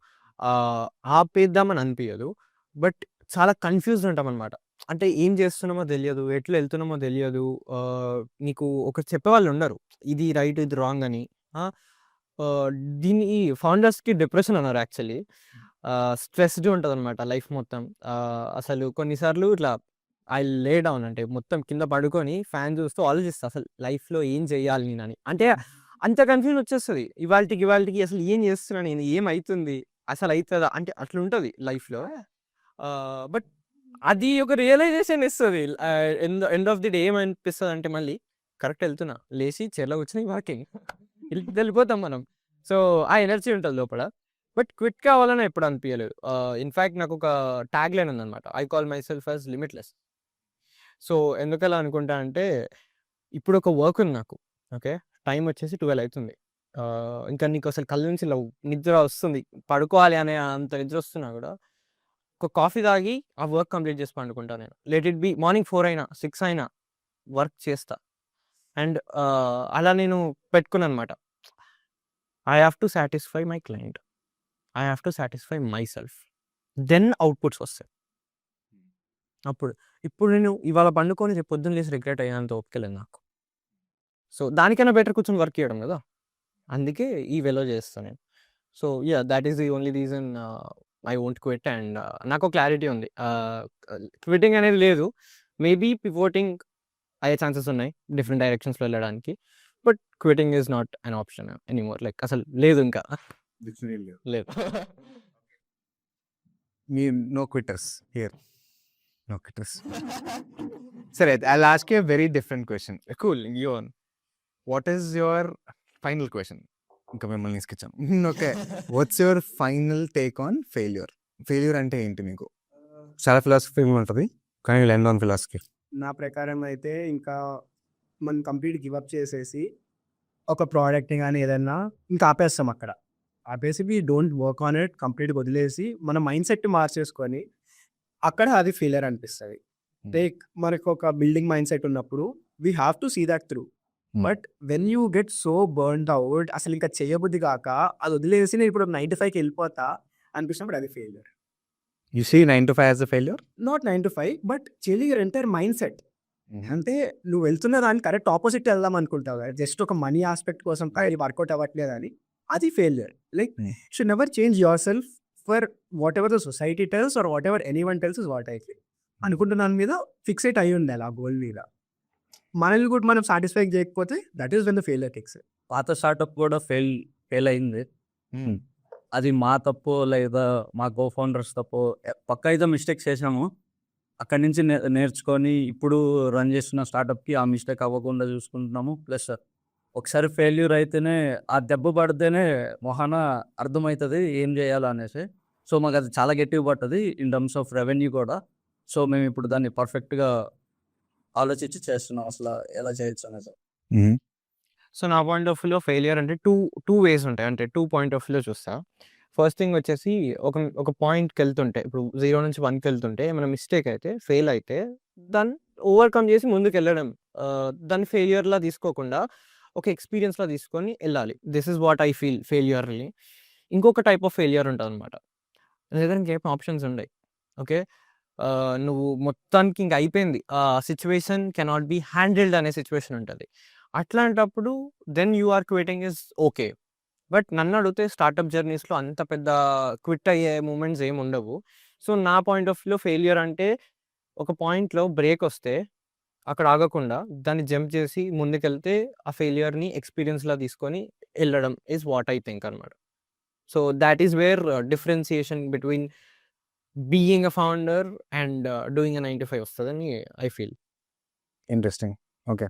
ఆపేద్దామని అనిపియదు. బట్ చాలా కన్‌ఫ్యూజ్డ్ ఉంటామనమాట. అంటే ఏం చేస్తున్నామో తెలియదు. ఎట్లా ఎళ్తున్నామో తెలియదు. నీకు ఒకరు చెప్పేవాళ్ళు ఉండరు. ఇది రైట్, ఇది రాంగ్ అని. ఆ! దీన్ని ఫౌండర్స్‌కి డిప్రెషన్ అన్నారు యాక్చువల్లీ. స్ట్రెస్డ్ ఉంటదనమాట లైఫ్ మొత్తం. అసలు కొన్నిసార్లు ఇట్లా ఐ లే డౌన్ అంటే మొత్తం కింద పడుకొని ఫ్యాన్ చూస్తూ ఆలోచిస్తా అసలు లైఫ్‌లో ఏం చేయాలి నేనని. అంటే అంత కన్‌ఫ్యూజన్ వచ్చేస్తది. ఇవాల్టికి అసలు ఏం చేస్తున్నా నేను? ఏమైతుంది? అసలు అయితదా? అంటే అట్లుంటది లైఫ్‌లో. బట్ అది ఒక రియలైజేషన్ ఇస్తది. ఎండ్ ఆఫ్ ది డే ఏమనిపిస్తదంటే మళ్ళీ కరెక్ట్ ఎళ్తున్నా. లేసి చైర్‌లో కూర్చొని వాకింగ్. వెళ్ళిపోతాం మనం. సో, ఆ ఎనర్జీ ఉంటది లోపల. బట్ క్విట్ కావాలని ఎప్పుడు అనిపియలేదు. ఇన్‌ఫాక్ట్ నాకొక ట్యాగ్ లైన్ ఉందనమాట. I call my self as limitless. So, ఎందుకలా అనుకుంటా అంటే ఇప్పుడు ఒక వర్క్ ఉంది నాకు. ఓకే. టైమ్ వచ్చేసి 12 అయితుంది. ఇంకా నీకు అసలు కళ్ళ నుంచి నిద్ర వస్తుంది. పడుకోవాలి అనే అంత నిద్ర వస్తున్నా కూడా ఒక కాఫీ తాగి ఆ వర్క్ కంప్లీట్ చేసి పండుకుంటా నేను. లెట్ ఇట్ బి మార్నింగ్ 4 అయినా 6 అయినా వర్క్ చేస్తా. అండ్ అలా నేను పెట్టుకున్నాననమాట. I have to satisfy my client. I have to satisfy myself. Then outputs వస్తాయి. ఇప్పుడు నేను ఇవాళ పండుకొని రేపు పొద్దున్న లేసి రిగ్రెట్ అయ్యేంత ఓపిక లేదు నాకు. సో, దానికన్నా బెటర్ కూర్చొని వర్క్ చేయడం కదా! అందుకే ఈ వేలో చేస్తా నేను. So, yeah! Thought is the only reason I won't quit. And నాకో క్లారిటీ ఉంది. క్విట్టింగ్ అనేది లేదు. మేబీ పివోటింగ్ అయ్యే ఛాన్సెస్ ఉన్నాయి డిఫరెంట్ డైరెక్షన్స్‌లో వెళ్ళడానికి. But quitting is not an option anymore. Like అసలు లేదు ఇంకా. లేదు. No quitters here. No quitters. సరే, I'll ask you a very different question. Cool. You on. What is your final question? ఇంకా మిమ్మల్ని తీసుకొచ్చాం. Okay. What's your final take on failure? Failure అంటే ఏంటి మీకు? చాలా ఫిలాసఫీ ఉంటుంది, కానీ ల్యాండ్ ఆన్ ఫిలాసఫీ. నా ప్రకారం అయితే ఇంకా మనం కంప్లీట్ గివ్ అప్ చేసేసి ఒక ప్రోడక్ట్‌ని గానీ ఏదన్నా ఇంకా ఆపేస్తాం అక్కడ. ఆపేసి we don't work on it కంప్లీట్‌గా వదిలేసి మన మైండ్ సెట్ మార్చేసుకొని అక్కడ అది ఫెయిల్యూర్ అనిపిస్తది. లైక్ మనకు ఒక బిల్డింగ్ మైండ్ సెట్ ఉన్నప్పుడు we have to see that through. But when you get so burned out అసలు ఇంకా చేయబుద్ధి కాక అది వదిలేసి నేను ఇప్పుడు 9 to 5కి వెళ్ళిపోతా అనిపించినప్పుడు అది failure. You see 9 to 5 as a failure? Not 9 to 5 but changing your entire mind set. అంటే నువ్వు వెళ్తున్న దానికి కరెక్ట్ ఆపోజిట్ వెళ్దాం అనుకుంటావు కదా, జస్ట్ ఒక మనీ ఆస్పెక్ట్ కోసం ఇది వర్కౌట్ అవ్వట్లేదు అని, అది failure. Like should never change your self for what ever the society tells or what ever any one tells is what I feel. అనుకుంటున్న దాని మీద ఫిక్సేట్ అయ్యి ఉండాలి ఆ గోల్ మీద. మనల్ని కూడా మనం సాటిస్ఫై చేయకపోతే that is when the failure kicks. పాత స్టార్టప్ కూడా ఫెయిల్ అయింది. అది మా తప్పో లేదా మా కో ఫౌండర్స్ తప్పో పక్కా అయితే మిస్టేక్స్ చేసాము. అక్కడి నుంచి నేర్చుకొని ఇప్పుడు రన్ చేస్తున్న స్టార్టప్కి ఆ మిస్టేక్ అవ్వకుండా చూసుకుంటున్నాము. ప్లస్ ఒకసారి ఫెయిల్యూర్ అయితేనే ఆ దెబ్బ పడితేనే మొహాన అర్థమవుతుంది ఏం చేయాలో అనేసి. సో మాకు అది చాలా గట్టిగా పడుతుంది ఇన్ టర్మ్స్ ఆఫ్ రెవెన్యూ కూడా. సో మేము ఇప్పుడు దాన్ని పర్ఫెక్ట్గా ఆలోచించి చేస్తున్నాం అసలు ఎలా చేయొచ్చు అనేది. సో నా పాయింట్ ఆఫ్ వ్యూలో ఫెయిల్యూర్ అంటే టూ వేస్ ఉంటాయి. అంటే 2 పాయింట్ ఆఫ్ వ్యూలో చూస్తా. ఫస్ట్ థింగ్ వచ్చేసి ఒక పాయింట్‌కి వెళ్తుంటే ఇప్పుడు 0 నుంచి 1కి వెళ్తుంటే ఏమైనా మిస్టేక్ అయితే ఫెయిల్ అయితే దాన్ని ఓవర్‌కమ్ చేసి ముందుకెళ్ళడం. దాన్ని ఫెయిల్యూర్‌లా తీసుకోకుండా ఒక ఎక్స్‌పీరియన్స్‌లా తీసుకొని వెళ్ళాలి. This is what I feel ఫెయిల్యూర్‌ని. ఇంకొక టైప్ ఆఫ్ ఫెయిల్యూర్ ఉంటదనమాట. నీ దగ్గర ఇంకేం ఆప్షన్స్ ఉండయి. ఓకే. నువ్వు మొత్తానికి ఇంక అయిపోయింది. సిట్యుయేషన్ కెనాట్ బి హ్యాండిల్డ్ అనే సిట్యుయేషన్ ఉంటది. అట్లాంటప్పుడు then you are quitting is okay. But నన్ను అడిగితే స్టార్టప్ జర్నీస్‌లో అంత పెద్ద క్విట్ అయ్యే మూమెంట్స్ ఏమి ఉండవు. సో నా పాయింట్ ఆఫ్ వ్యూలో ఫెయిల్యూర్ అంటే ఒక పాయింట్‌లో బ్రేక్ వస్తే అక్కడ ఆగకుండా దాన్ని జంప్ చేసి ముందుకెళ్తే ఆ ఫెయిల్యూర్‌ని ఎక్స్‌పీరియన్స్‌లా తీసుకొని వెళ్ళడం ఈజ్ వాట్ ఐ థింక్ అనమాట. So thought is where differentiation between being a founder and doing a 9 to 5 వస్తదని ఐ ఫీల్. ఇంట్రెస్టింగ్. ఓకే.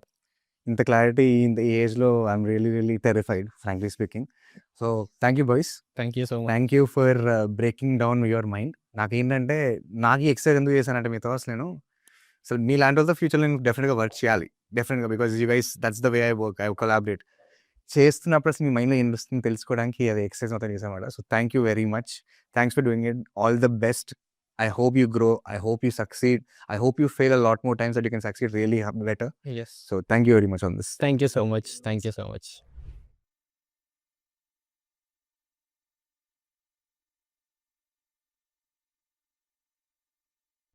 ఇంత క్లారిటీ ఇన్ ద ఏజ్‌లో I'm really terrified frankly speaking. So thank you boys. Thank you so much. Thank you for breaking down your mind. నాకేంటంటే నాకు ఈ exercise ఎందుకు చేశానంటే మీతో అసలు నేను సో మీ లాంటి వాళ్ళతో ఫ్యూచర్లో నేను డెఫినెట్గా వర్క్ చేయాలి, డెఫినెట్గా, because you guys that's the way I work, I collaborate. చేస్తున్నప్పుడు అసలు మీ మైండ్లో ఏం వస్తుంది తెలుసుకోవడానికి అది ఎక్సర్సైజ్ మొత్తం చేసామాట. So thank you very much, thanks for doing it, all the best. I hope you grow, I hope you succeed, I hope you fail a lot more times that you can succeed really better. Yes. So thank you very much on this. Thank you so much. Thank you so much.